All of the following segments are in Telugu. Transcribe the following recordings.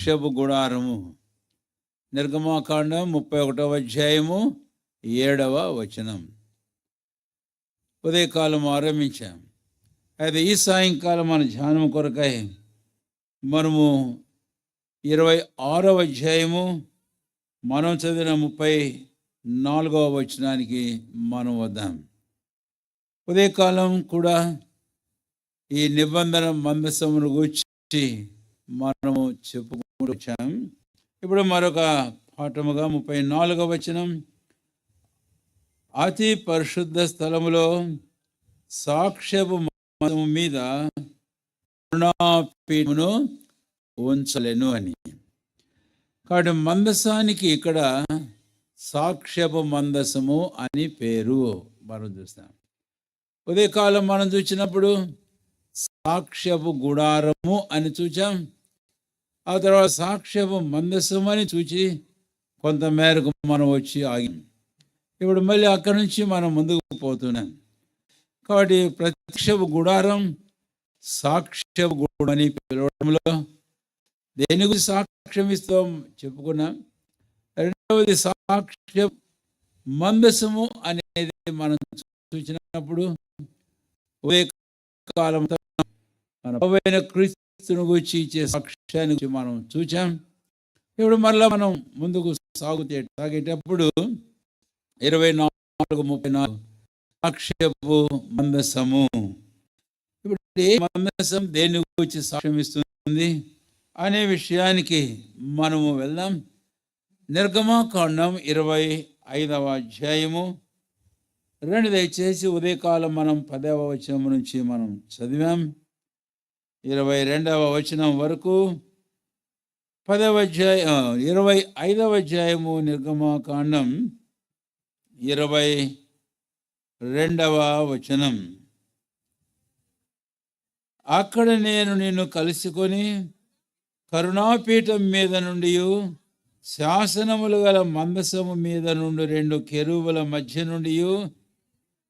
సాక్ష్యపు గుడారము. నిర్గమాకాండం 31వ అధ్యాయము 7వ వచనం. ఉదయకాలం ఆరంభించాం. అయితే ఈ సాయంకాలం మన ధ్యానం కొరకై మనము 26వ అధ్యాయము మనం చదివిన 34వ వచనానికి మనం వద్దాం. ఉదయకాలం కూడా ఈ నిబంధన మందసమును గురించి మనము చెప్పుకుంటూ వచ్చాం. ఇప్పుడు మరొక పాఠముగా 34వ వచనం. అతి పరిశుద్ధ స్థలములో సాక్ష్యపు మందసము మీద కరుణాపీఠమును ఉంచలేను అని. కాబట్టి మందసానికి ఇక్కడ సాక్ష్యపు మందసము అని పేరు మనం చూస్తాం. ఉదయకాలం మనం చూసినప్పుడు సాక్ష్యపు గుడారము అని చూచాం. ఆ తర్వాత సాక్ష్యపు మందసం అని చూచి కొంత మేరకు మనం వచ్చి ఆగాం. ఇప్పుడు మళ్ళీ అక్కడి నుంచి మనం ముందుకు పోతున్నాం. కాబట్టి ప్రత్యక్షపు గుడారం సాక్ష్యపు గుడారం అని పిలవడంలో దేని గురించి సాక్ష్యం ఇస్తాం చెప్పుకున్నాం. రెండవది సాక్ష్య మందసము అనేది మనం చూసినప్పుడు ఉదయకాలంతో మన ప్రభువైన క్రీస్తుని గురించి ఇచ్చే సాక్ష్యాన్ని గురించి మనం చూచాం. ఇప్పుడు మళ్ళా మనం ముందుకు సాగేటప్పుడు 24-34 సాక్ష్యపు మందసము. ఇప్పుడు ఏ మందసం దేని గురించి సాక్ష్యం ఇస్తుంది అనే విషయానికి మనము వెళ్దాం. నిర్గమాకాండం 25వ అధ్యాయము దయచేసి ఉదయకాలం మనం 10వ వచనం నుంచి మనం చదివాం. 22వ వచనం వరకు 25వ అధ్యాయము నిర్గమాకాండం 22వ వచనం. అక్కడ నేను నిన్ను కలుసుకొని కరుణాపీఠం మీద నుండి శాసనములు గల మందసము మీద నుండి 2 కెరూబుల మధ్య నుండి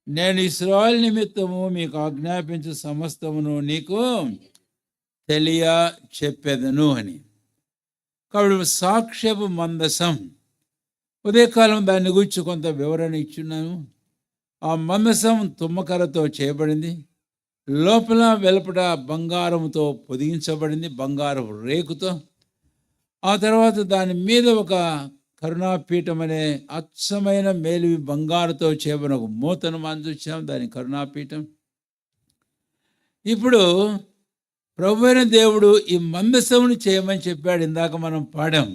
నేను ఇశ్రాయేలు నిమిత్తము మీకు ఆజ్ఞాపించు సమస్తమును నీకు తెలియ చెప్పెదను అని. కాబట్టి సాక్ష్యపు మందసం ఉదయకాలం దాని గురించి కొంత వివరణ ఇచ్చున్నాను. ఆ మందసం తుమ్మకరతో చేయబడింది. లోపల వెలుపట బంగారంతో పొదిగించబడింది, బంగారపు రేకుతో. ఆ తర్వాత దాని మీద ఒక కరుణాపీఠం అనే అచ్చమైన మేలివి బంగారుతో చేయబడిన ఒక మూతను మనం చూసాం, దాని కరుణాపీఠం. ఇప్పుడు ప్రభువైన దేవుడు ఈ మందసమును చేయమని చెప్పాడు. ఇందాక మనం పాడాం.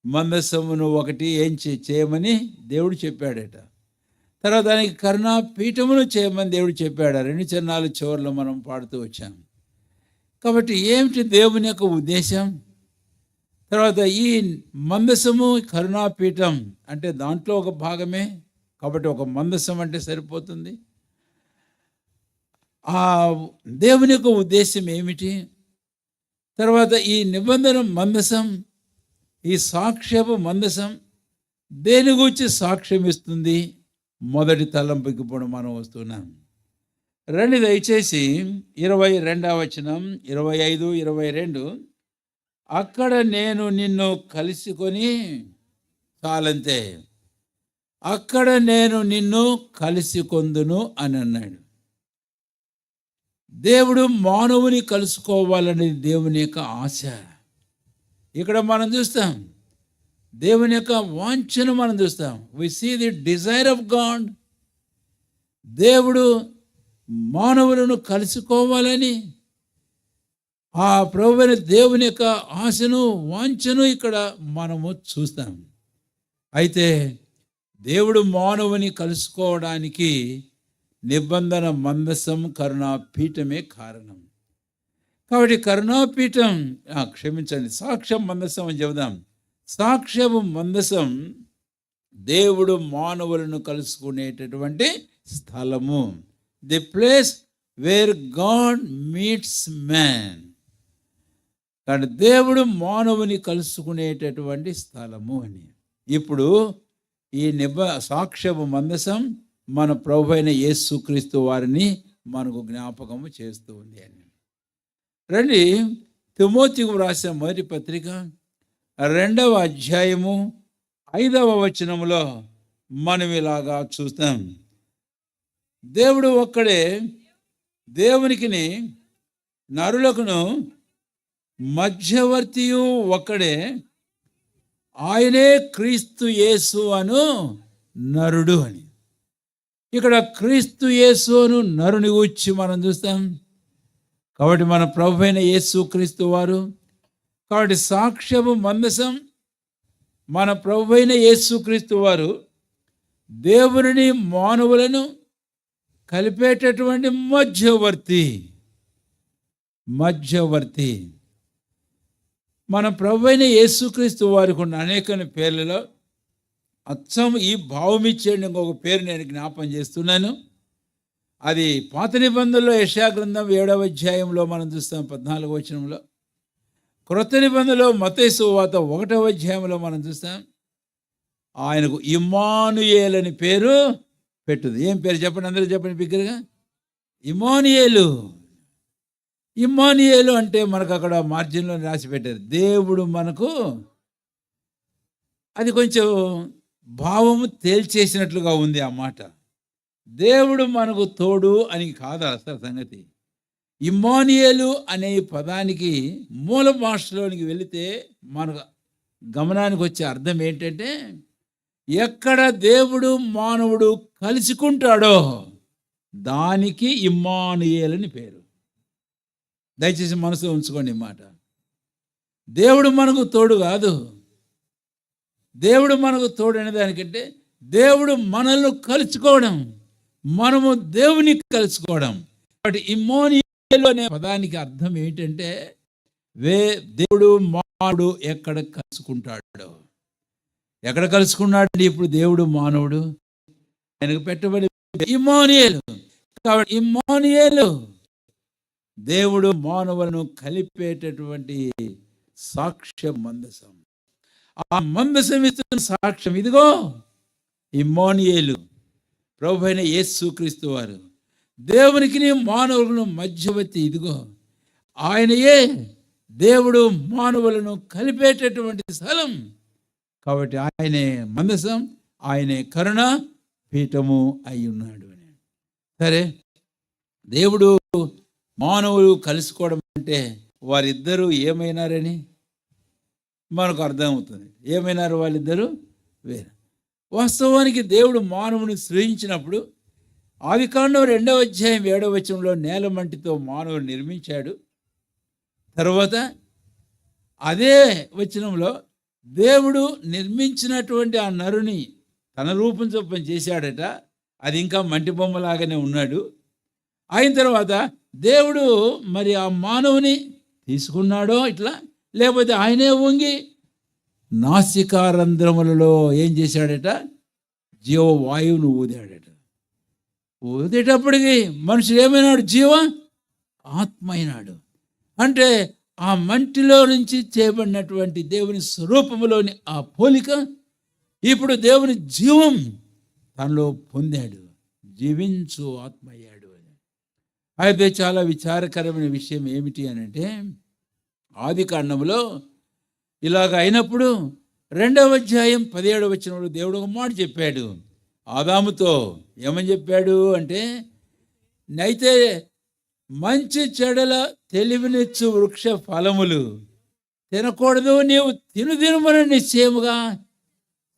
మందసమును ఒకటి చేయమని దేవుడు చెప్పాడట. తర్వాత దానికి కరుణాపీఠమును చేయమని దేవుడు చెప్పాడు. 2 చరణాలు చివరిలో మనం పాడుతూ వచ్చాం. కాబట్టి ఏమిటి దేవుని యొక్క ఉద్దేశం? తర్వాత ఈ మందసము కరుణాపీఠం అంటే దాంట్లో ఒక భాగమే. కాబట్టి ఒక మందసం అంటే సరిపోతుంది. ఆ దేవుని యొక్క ఉద్దేశం ఏమిటి? తర్వాత ఈ నిబంధన మందసం, ఈ సాక్ష్యపు మందసం దేని గురించి సాక్ష్యం ఇస్తుంది? మొదటి తలంపుకి ఇప్పుడు మనం వస్తున్నాం. రండి దయచేసి 22వ వచనం, 25, 22. అక్కడ నేను నిన్ను కలుసుకొని, చాలంతే, అక్కడ నేను నిన్ను కలిసికొందును అని అన్నాడు. దేవుడు మానవుని కలుసుకోవాలని దేవుని యొక్క ఆశ ఇక్కడ మనం చూస్తాం. దేవుని యొక్క వాంఛను మనం చూస్తాం. We see the desire of God. దేవుడు మానవులను కలుసుకోవాలని ఆ ప్రభువైన దేవుని యొక్క ఆశను, వాంఛను ఇక్కడ మనము చూస్తాం. అయితే దేవుడు మానవుని కలుసుకోవడానికి నిబంధన మందసం, కరుణాపీఠమే కారణం. కాబట్టి కరుణాపీఠం, సాక్ష్యం మందసం అని చెబుదాం. సాక్ష్యపు మందసం దేవుడు మానవులను కలుసుకునేటటువంటి స్థలము. The place where God meets man. కానీ దేవుడు మానవుని కలుసుకునేటటువంటి స్థలము అని. ఇప్పుడు ఈ సాక్ష్యపు మందసం మన ప్రభువైన యేసుక్రీస్తు వారిని మనకు జ్ఞాపకము చేస్తూ ఉంది అని. రండి తిమోతికి వ్రాసిన మొదటి పత్రిక 2వ అధ్యాయము 5వ వచనములో మనం ఇలాగా చూస్తాం. దేవుడు ఒక్కడే, దేవునికిని నరులకును మధ్యవర్తియు ఒక్కడే, ఆయనే క్రీస్తు యేసు అను నరుడు అని. ఇక్కడ క్రీస్తు యేసు అను నరుని గురించి మనం చూస్తాం. కాబట్టి మన ప్రభు అయిన యేసు క్రీస్తు వారు, కాబట్టి సాక్ష్యము మందసం మన ప్రభు అయిన యేసు క్రీస్తు వారు దేవుని మానవులను కలిపేటటువంటి మధ్యవర్తి. మన ప్రభు అయిన యేసుక్రీస్తు వారికి ఉన్న అనేక పేర్లలో అచ్చం ఈ భావం ఇచ్చేయండి ఇంకొక పేరు నేను జ్ఞాపం చేస్తున్నాను. అది పాత నిబంధనలో యెషయా గ్రంథం 7వ అధ్యాయంలో మనం చూస్తాం 14వ వచనంలో. క్రొత్త నిబంధనలో మత్తయి సువార్త 1వ అధ్యాయంలో మనం చూస్తాం. ఆయనకు ఇమ్మానుయేల్ అని పేరు పెట్టుది. ఏం పేరు చెప్పండి, అందరూ చెప్పండి బిగ్గరగా. ఇమ్మానుయేలు అంటే మనకు అక్కడ మార్జిన్లో రాసి పెట్టారు దేవుడు మనకు. అది కొంచెం భావము తేల్చేసినట్లుగా ఉంది ఆ మాట. దేవుడు మనకు తోడు అని కాదు అసలు సంగతి. ఇమ్మానుయేలు అనే పదానికి మూల భాషలోనికి వెళితే మనకు గమనానికి వచ్చే అర్థం ఏంటంటే, ఎక్కడ దేవుడు మానవుడు కలుసుకుంటాడో దానికి ఇమ్మానుయేల్ అని పేరు. దయచేసి మనసులో ఉంచుకోండి ఈ మాట. దేవుడు మనకు తోడు కాదు. దేవుడు మనకు తోడు అనే దానికంటే దేవుడు మనల్ని కలుసుకోవడం, మనము దేవుని కలుసుకోవడం. కాబట్టి ఇమ్మానుయేలు అనే పదానికి అర్థం ఏంటంటే, దేవుడు మానవుడు ఎక్కడ కలుసుకుంటాడో. ఎక్కడ కలుసుకున్నాడు ఇప్పుడు దేవుడు మానవుడు? ఆయనకు పెట్టబడి ఇమ్మానుయేలు. కాబట్టి ఇమ్మానుయేలు దేవుడు మానవులను కలిపేటటువంటి సాక్ష్య మందసం. ఆ మందసం ఇస్తున్న సాక్ష్యం ఇదిగో ఇమ్మానుయేలు, ప్రభు అయిన యేసుక్రీస్తు వారు. దేవునికి మానవులను మధ్యవర్తి ఇదిగో ఆయనయే దేవుడు మానవులను కలిపేటటువంటి స్థలం. కాబట్టి ఆయనే మందసం, ఆయనే కరుణ పీఠము అయి ఉన్నాడు అని. సరే, దేవుడు మానవులు కలుసుకోవడం అంటే వారిద్దరూ ఏమైనారని మనకు అర్థమవుతుంది. ఏమైనారు వాళ్ళిద్దరూ? వేరు. వాస్తవానికి దేవుడు మానవుని సృజించినప్పుడు ఆదికాండం 2వ అధ్యాయం 7వ వచనంలో నేల మంటితో మానవుడు నిర్మించాడు. తర్వాత అదే వచనంలో దేవుడు నిర్మించినటువంటి ఆ నరుని తన రూపం చొప్పున చేశాడట. అది ఇంకా మంటి బొమ్మలాగానే ఉన్నాడు. అయిన తర్వాత దేవుడు మరి ఆ మానవుని తీసుకున్నాడో ఇట్లా, లేకపోతే ఆయనే వంగి నాసికారంధ్రములలో ఏం చేశాడట? జీవవాయువును ఊదాడట. ఊదేటప్పటికి మనుషుడు ఏమైనాడు? ఆత్మ అయినాడు. అంటే ఆ మంటిలో నుంచి చేయబడినటువంటి దేవుని స్వరూపములోని ఆ పోలిక ఇప్పుడు దేవుని జీవం తనలో పొందాడు, జీవించు ఆత్మ అయ్యాడు. అయితే చాలా విచారకరమైన విషయం ఏమిటి అని అంటే, ఆదికాండంలో ఇలాగ అయినప్పుడు 2వ అధ్యాయం 17వ వచనంలో దేవుడు ఒక మాట చెప్పాడు ఆదాముతో. ఏమని చెప్పాడు అంటే, నైతే మంచి చెడల తెలివినిచ్చు వృక్ష ఫలములు తినకూడదు, నీవు తినుమని నిశ్చయముగా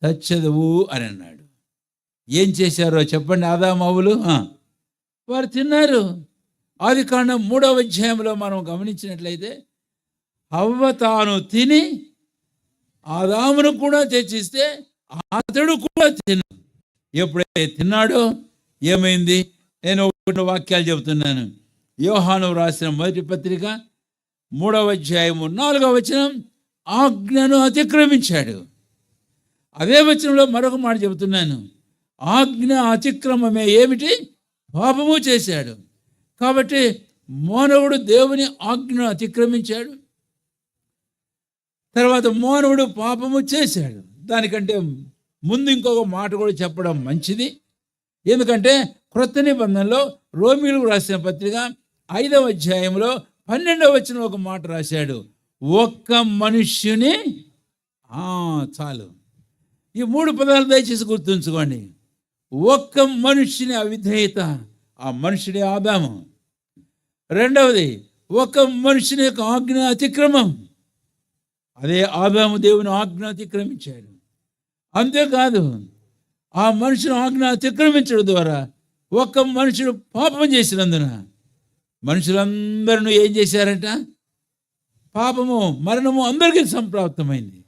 చచ్చదువు అని అన్నాడు. ఏం చేశారో చెప్పండి ఆదాము హవ్వలు? వారు తిన్నారు. ఆదికాండం 3వ అధ్యాయంలో మనం గమనించినట్లయితే హవ్వ తాను తిని ఆదామును కూడా తెచ్చిస్తే అతడు కూడా ఎప్పుడైతే తిన్నాడో ఏమైంది? నేను ఒకటి వాక్యాలు చెబుతున్నాను. యోహాను రాసిన మొదటి పత్రిక 3వ అధ్యాయము 4వ వచనం, ఆజ్ఞను అతిక్రమించాడు. అదే వచనంలో మరొక మాట చెబుతున్నాను, ఆజ్ఞ అతిక్రమమే ఏమిటి? పాపము చేశాడు. కాబట్టి మానవుడు దేవుని ఆజ్ఞను అతిక్రమించాడు, తర్వాత మానవుడు పాపము చేశాడు. దానికంటే ముందు ఇంకొక మాట కూడా చెప్పడం మంచిది. ఎందుకంటే క్రొత్త నిబంధనలో రోమీయులకు రాసిన పత్రిక 5వ అధ్యాయంలో 12వ వచనం ఒక మాట రాశాడు, ఒక్క మనుష్యుని చాలు. ఈ 3 పదాలు దయచేసి గుర్తుంచుకోండి. ఒక్క మనుష్యుని అవిధేయత, ఆ మనుషుడే ఆదాము. రెండవది, ఒక మనుషుని యొక్క ఆజ్ఞ అతిక్రమం, అదే ఆదాము దేవుని ఆజ్ఞ అతిక్రమించాడు. అంతేకాదు, ఆ మనుషుని ఆజ్ఞ అతిక్రమించడం ద్వారా ఒక మనుషుడు పాపం చేసినందున మనుషులందరూ ఏం చేశారంట? పాపము, మరణము అందరికీ సంప్రాప్తమైంది.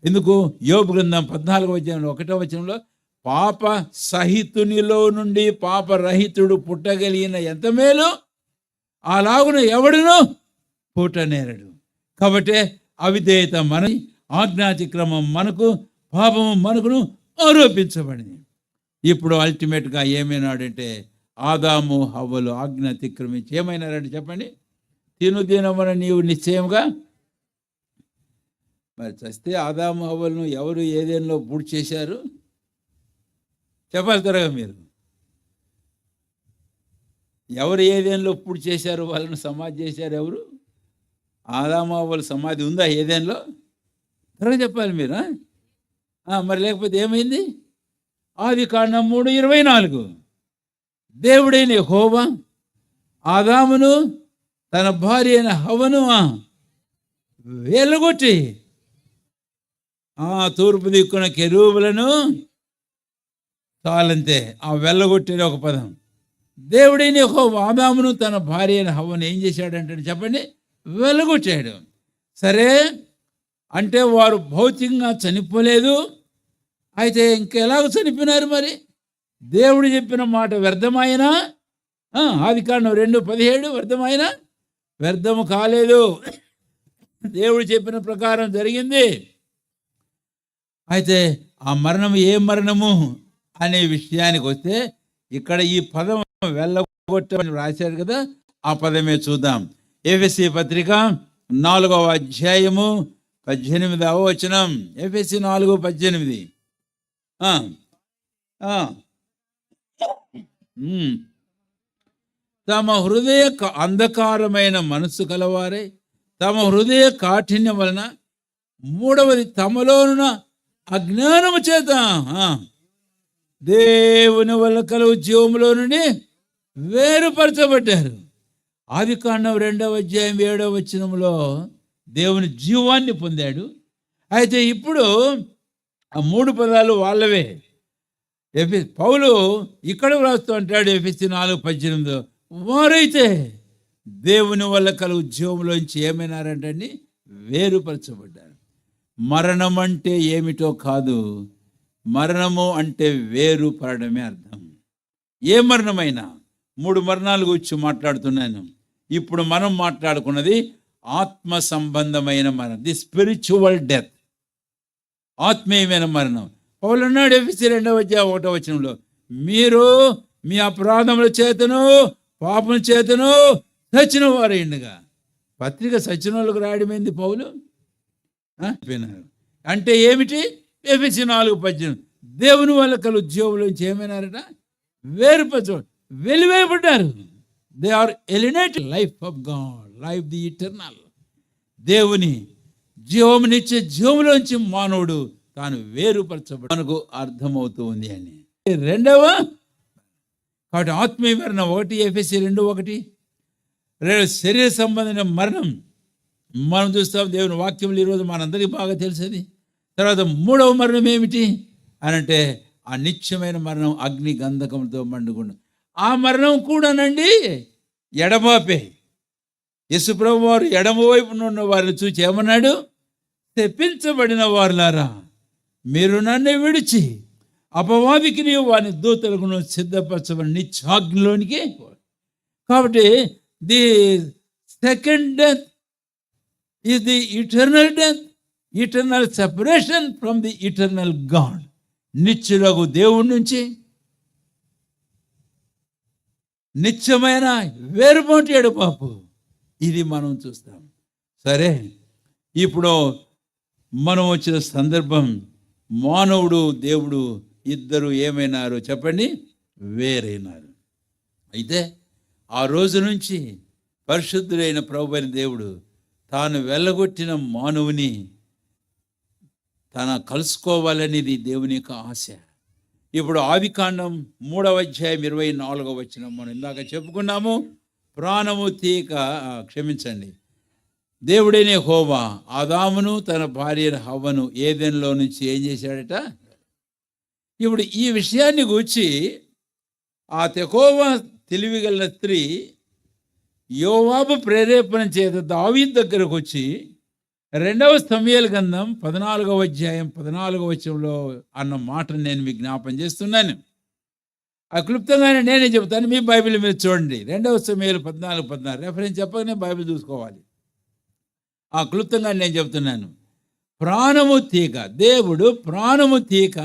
ఎందుకు? యోబు గ్రంథం 14వ అధ్యాయంలో 1వ వచనంలో, పాప సహితునిలో నుండి పాపరహితుడు పుట్టగలిగిన ఎంత మేలు, అలాగున ఎవడును పుట్టనేరడు. కాబట్టి అవిధేయత మన, ఆజ్ఞాతిక్రమం మనకు, పాపము మనకును ఆరోపించబడింది. ఇప్పుడు అల్టిమేట్గా ఏమైనాడంటే, ఆదాము హవ్వలు ఆజ్ఞ అతిక్రమించి ఏమైనారంటే చెప్పండి, తినమని నీవు నిశ్చయంగా. మరి చస్తే ఆదాము హవ్వలను ఎవరు ఏదేనలో పూర్తి చేశారు? చెప్పాలి త్వరగా మీరు. ఎవరు ఏదేనలో పూర్తి చేశారు? వాళ్ళను సమాధి చేశారు ఎవరు? ఆదాము హవ్వల సమాధి ఉందా ఏదేనలో? త్వరగా చెప్పాలి మీరు. మరి లేకపోతే ఏమైంది? ఆదికాండం 3:24, దేవుడైన యెహోవా ఆదామును తన భార్య అయిన హవ్వను వెలగొట్టి తూర్పు దిక్కున కెరూబులను, చాలంతే. ఆ వెళ్ళగొట్టిన ఒక పదం. దేవుడైన యెహోవా ఆదామును తన భార్య అయిన హవ్వను ఏం చేశాడంటే చెప్పండి, వెళ్ళగొట్టాడు. సరే, అంటే వారు భౌతికంగా చనిపోలేదు. అయితే ఇంకెలాగ చనిపోయినారు? మరి దేవుడు చెప్పిన మాట వ్యర్థమైనా, ఆదికాండం 2:17 వ్యర్థమైనా వ్యర్థము కాలేదు. దేవుడు చెప్పిన ప్రకారం జరిగింది. అయితే ఆ మరణం ఏ మరణము అనే విషయానికి వస్తే, ఇక్కడ ఈ పదం వెళ్ళగొట్టమని రాశాడు కదా, ఆ పదమే చూద్దాం. ఎఫెసీ పత్రిక 4వ అధ్యాయము 18వ వచనం. ఎఫెసీ 4:18. తమ హృదయ అంధకారమైన మనస్సు కలవారే, తమ హృదయ కాఠిన్యం వలన, మూడవది తమలోనున్న అజ్ఞానము చేత దేవుని వల్ల కలుగు జీవములో నుండి వేరుపరచబడ్డారు. ఆదికాండం 2వ అధ్యాయం 7వ వచనంలో దేవుని జీవాన్ని పొందాడు. అయితే ఇప్పుడు ఆ 3 పదాలు వాళ్ళవే. పౌలు ఇక్కడ వ్రాస్తూ అంటాడు, ఎఫెసీ 4:18, వారైతే దేవుని వల్ల కలుగు జీవంలోంచి ఏమైనారంటండి? వేరుపరచబడ్డారు. మరణం అంటే ఏమిటో కాదు, మరణము అంటే వేరుపడమే అర్థం. ఏ మరణమైనా, 3 మరణాల గురించి మాట్లాడుతున్నాను. ఇప్పుడు మనం మాట్లాడుకున్నది ఆత్మ సంబంధమైన మరణం, ది స్పిరిచువల్ డెత్, ఆత్మీయమైన మరణం. పౌలు అన్నాడు ఎఫెసీ 2వ అధ్యాయం 1వ వచనంలో, మీరు మీ అపరాధముల చేతను పాపం చేతను చచ్చిన వారైండగా. పత్రిక సచిన వాళ్ళకు రాయడమైంది పౌలు. అంటే ఏమిటి? ఎఫెసీ 4:18, దేవుని వల్ల కలు ఉద్యోగులోంచి ఏమైనారట? వేరుపరచ, వెలివేయబడ్డారు. They are alienated life of God, life the eternal. దేవుని జీవమునిచ్చే జీవంలోంచి మానవుడు తాను వేరుపరచబడి మనకు అర్థమవుతూ ఉంది అని. రెండవ కాబట్టి ఆత్మీయ మరణం 1 ఎఫెసీ 2:1. శరీర సంబంధమైన మరణం మనం చూస్తాం దేవుని వాక్యంలో ఈరోజు మనందరికీ బాగా తెలిసేది. తర్వాత 3వ మరణం ఏమిటి అని అంటే, ఆ నిత్యమైన మరణం, అగ్ని గంధకంతో మండుకుండా. ఆ మరణం కూడానండి ఎడబాపే. యేసుప్రభు వారు ఎడమ వైపున ఉన్న వారిని చూచి ఏమన్నాడు? తెప్పించబడిన వారులారా, మీరు నన్ను విడిచి అపవాదికి నీవు వాని దూతలకు సిద్ధపరచబడి నిత్యాగ్నిలోనికి. కాబట్టి the second death is the eternal death, eternal separation from the eternal God. నిత్యులకు దేవుడి నుంచి నిత్యమైన వేరుపాటు ఎడబాపు, ఇది మనం చూస్తాం. సరే, ఇప్పుడు మనం వచ్చిన సందర్భం, మానవుడు దేవుడు ఇద్దరు ఏమైనారు చెప్పండి? వేరైనారు. అయితే ఆ రోజు నుంచి పరిశుద్ధుడైన ప్రభువైన దేవుడు తాను వెళ్ళగొట్టిన మానవుని తన కలుసుకోవాలనేది దేవుని యొక్క ఆశ. ఇప్పుడు ఆదికాండం 3వ అధ్యాయం 24వ వచనం మనం ఇందాక చెప్పుకున్నాము. ప్రాణము తీక క్షమించండి, దేవుడైన యెహోవా ఆదామును తన భార్య హవ్వను ఏదెన్లో నుంచి ఏం చేశాడట. ఇప్పుడు ఈ విషయాన్ని గూర్చి ఆ తెకోవా తెలివిగల స్త్రీ యోవాబు ప్రేరేపణ చేత దావీదు దగ్గరకు వచ్చి 2వ సమూయేలు గ్రంథం 14వ అధ్యాయం 14వ వచనంలో అన్న మాటను నేను మీకు జ్ఞాపం చేస్తున్నాను. ఆ క్లుప్తంగానే నేనే చెబుతాను, మీ బైబిల్ మీద చూడండి. 2వ సమూయేలు 14:16 రెఫరెన్స్ చెప్పగానే బైబిల్ చూసుకోవాలి. ఆ క్లుప్తంగా నేను చెబుతున్నాను. ప్రాణము తీక, దేవుడు ప్రాణము తీక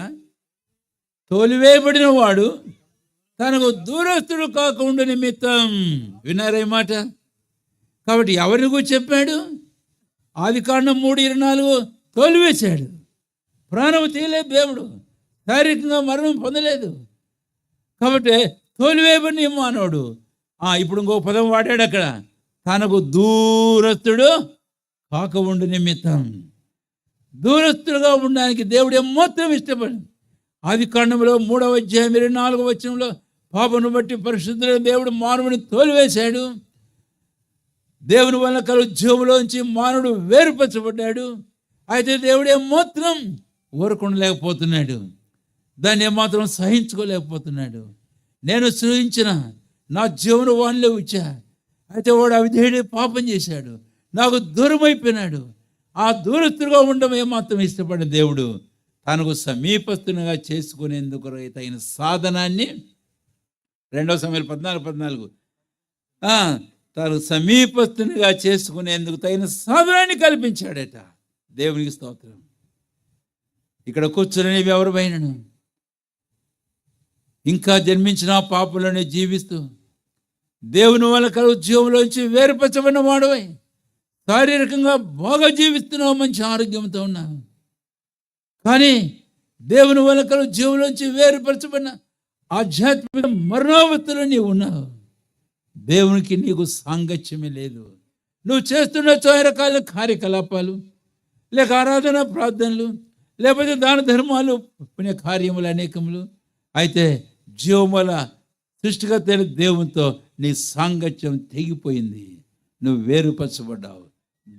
తోలివేయబడిన వాడు తనకు దూరస్తుడు కాకుండా నిమిత్తం. విన్నారా మాట? కాబట్టి ఎవరిని గురించి చెప్పాడు? ఆదికాండం 3:24 తోలివేశాడు. ప్రాణము తీయలేదు దేవుడు, శారీరకంగా మరణం పొందలేదు. కాబట్టి తోలివేయబడిన మానవుడు. ఇప్పుడు ఇంకో పదం వాడాడు అక్కడ, తనకు దూరస్తుడు కాక ఉండు నిమిత్తం. దూరస్తుడుగా ఉండడానికి దేవుడు ఏమాత్రం ఇష్టపడింది. ఆదికాండంలో 3వ అధ్యాయం 24వ వచనంలో పాపను బట్టి పరిశుద్ధుడైన దేవుడు మానవుని తోలివేశాడు. దేవుని వల్ల కలుగు జీవులోంచి మానవుడు వేరుపరచబడ్డాడు. అయితే దేవుడు ఏమాత్రం ఊరకుండలేకపోతున్నాడు, దాన్ని ఏమాత్రం సహించుకోలేకపోతున్నాడు. నేను సృజించిన నా జీవన వాణిలో ఇచ్చా, అయితే వాడు అవిధేయుడు పాపం చేశాడు, నాకు దూరం అయిపోయినాడు. ఆ దూరస్తుగా ఉండడం ఏమాత్రం ఇష్టపడిన దేవుడు తనకు సమీపస్తునిగా చేసుకునేందుకు తగిన సాధనాన్ని 2వ సమూయేలు 14:14 తను సమీపస్తునిగా చేసుకునేందుకు తగిన సాధనాన్ని కల్పించాడట. దేవునికి స్తోత్రం. ఇక్కడ కూర్చుని ఎవరిపైనను ఇంకా జన్మించిన పాపంలోనే జీవిస్తూ దేవుని వల్ల కలుగు జీవంలోంచి వేరుపరచబడిన వాడవై శారీరకంగా బాగా జీవిస్తున్నావు, మంచి ఆరోగ్యంతో ఉన్నావు. కానీ దేవుని వల్ల కలుగు జీవంలోంచి వేరుపరచబడిన ఆధ్యాత్మిక మరణావస్థలో నీవు ఉన్నావు. దేవునికి నీకు సాంగత్యమే లేదు. నువ్వు చేస్తున్న చాలా రకాల కార్యకలాపాలు, లేక ఆరాధన ప్రార్థనలు, లేకపోతే దాన ధర్మాలు, పుణ్య కార్యములు అనేకములు. అయితే జీవముల సృష్టికర్త దేవునితో నీ సాంగత్యం తెగిపోయింది. నువ్వు వేరుపరచబడ్డావు,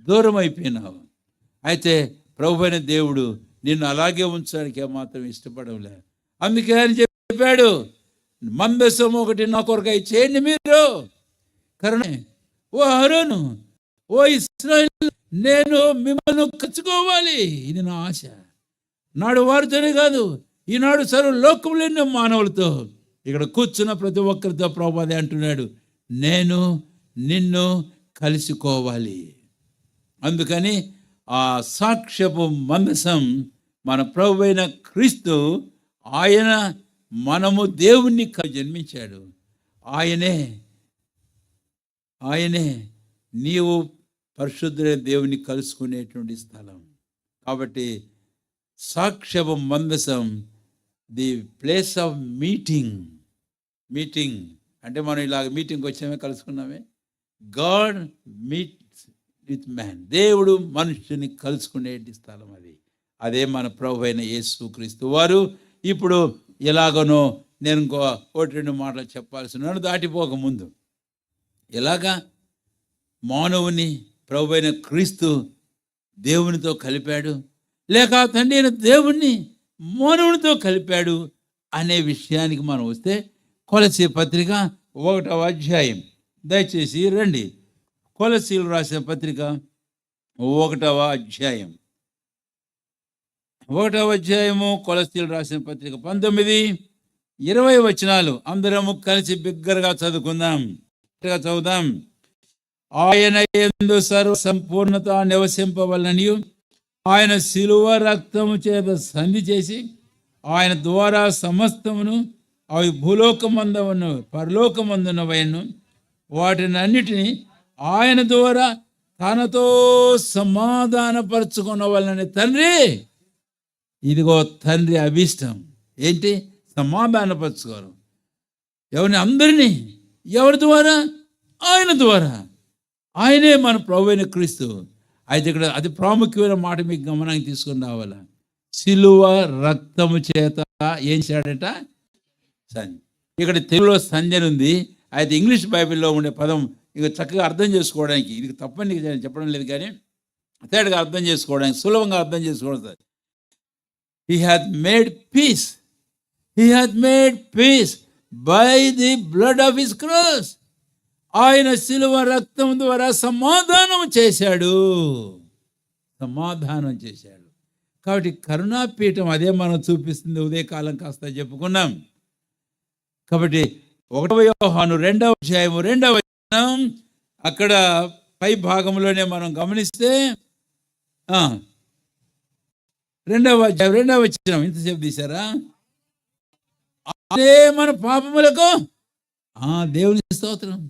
దూరం అయిపోయినావు. అయితే ప్రభువైన దేవుడు నిన్ను అలాగే ఉంచడానికి ఏమాత్రం ఇష్టపడలే. అందుకే అని చెప్పాడు, మందసం ఒకటి నా కొరకై చేయండి మీరు. కరుణ ఓ అహరోను, ఓ ఇశ్రాయేలు, నేను మిమ్మల్ని కలుసుకోవాలి. ఇది నా ఆశ. నాడు వారితోనే కాదు, ఈనాడు సర్వ లోకంలోని మానవులతో, ఇక్కడ కూర్చున్న ప్రతి ఒక్కరితో ప్రభువు అదే అంటున్నాడు, నేను నిన్ను కలుసుకోవాలి. అందుకని ఆ సాక్ష్యపు మందసం మన ప్రభువైన క్రీస్తు, ఆయన మనము దేవుణ్ణి జన్మించాడు. ఆయనే నీవు పరిశుద్ధులైన దేవుని కలుసుకునేటువంటి స్థలం. కాబట్టి సాక్ష్యపు మందసం ది ప్లేస్ ఆఫ్ మీటింగ్ అంటే మనం ఇలాగ మీటింగ్కి వచ్చామే, కలుసుకున్నామే. గాడ్ మీట్స్ విత్ మ్యాన్, దేవుడు మనుషుని కలుసుకునే స్థలం అది. అదే మన ప్రభువైన యేసుక్రీస్తు వారు. ఇప్పుడు ఎలాగనో నేను ఇంకో 1-2 మాటలు చెప్పాల్సిన దాటిపోకముందు, ఎలాగా మానవుని ప్రభువైన క్రీస్తు దేవునితో కలిపాడు, లేక తండ్రి అయిన దేవుణ్ణి మానవునితో కలిపాడు అనే విషయానికి మనం వస్తే, కొలసీ పత్రిక 1వ అధ్యాయం, దయచేసి రండి. కొలసీలు రాసిన పత్రిక 1వ అధ్యాయం, 1వ అధ్యాయము కొలసీలు రాసిన పత్రిక 19-20 వచనాలు అందరము కలిసి బిగ్గరగా చదువుకుందాం. చదువుదాం. ఆయన యందు సర్వ సంపూర్ణత నివసింపవలననియు, ఆయన శిలువ రక్తము చేత సంధి చేసి, ఆయన ద్వారా సమస్తమును, అవి భూలోకమందును పరలోకమందునవైను వాటిని అన్నిటినీ ఆయన ద్వారా తనతో సమాధానపరచుకునవలనని తండ్రి, ఇదిగో తండ్రి అభీష్టం ఏంటి? సమాధానపరచుకోరు. ఎవరిని? అందరినీ. ఎవరి ద్వారా? ఆయన ద్వారా. ఆయనే మన ప్రభు అయిన క్రీస్తు. అయితే ఇక్కడ అది ప్రాముఖ్యమైన మాట మీకు గమనానికి తీసుకొని రావాలా. సిలువ రక్తము చేత ఏం చేశాడట? ఇక్కడ తెలుగులో సంజన్ ఉంది. అయితే ఇంగ్లీష్ బైబిల్లో ఉండే పదం ఇక చక్కగా అర్థం చేసుకోవడానికి, ఇది తప్పని చెప్పడం లేదు కానీ తేటగా అర్థం చేసుకోవడానికి, సులభంగా అర్థం చేసుకోవడం. He hath made peace. He hath made peace by the blood of his cross. ఆయన సిలువ రక్తం ద్వారా సమాధానం చేశాడు. సమాధానం చేశాడు. కాబట్టి కరుణాపీఠం అదే మనం చూపిస్తుంది. ఉదయకాలం కాస్త చెప్పుకున్నాం. కాబట్టి 1 యోహాను 2వ అధ్యాయము 2వ వచనం, అక్కడ పై భాగంలోనే మనం గమనిస్తే 2వ అధ్యాయం 2వ వచనం, ఇంతసేపు తీశారా? అదే మన పాపములకు దేవుని స్తోత్రం.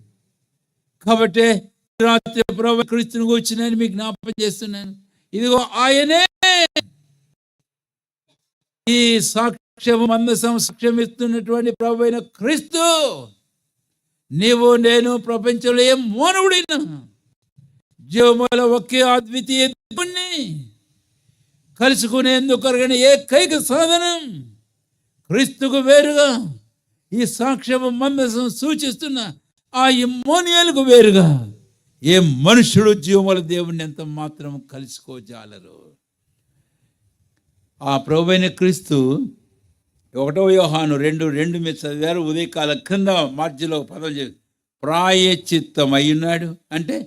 కాబట్టి రాత్రి ప్రభువు క్రీస్తుని గురించి నేను మీకు జ్ఞాపకం చేస్తున్నాను. ఇదిగో ఆయనే ఈ సాక్ష్యము మందసం సాక్ష్యం ఇస్తున్నటువంటి ప్రభు అయిన క్రీస్తు. నీవు నేను ప్రపంచంలో ఏం మానవుడైనా జీవముల ఒకే అద్వితీయ దేవుణ్ణి కలుసుకునేందుకు కలిగిన ఏకైక సాధనం క్రీస్తుకు వేరుగా ఈ సాక్ష్యము మందసం సూచిస్తున్న ఆ ఇమ్మోనియేలుకు వేరుగా ఏ మనుషుడు జీవముల దేవుణ్ణి ఎంత మాత్రం కలుసుకోజాలరు. ఆ ప్రభువైన క్రీస్తు 1 యోహాను 2:2 మీద చదివారు. ఉదయకాల క్రింద మార్జిలో పదం చేసి ప్రాయశ్చిత్తమై ఉన్నాడు అంటే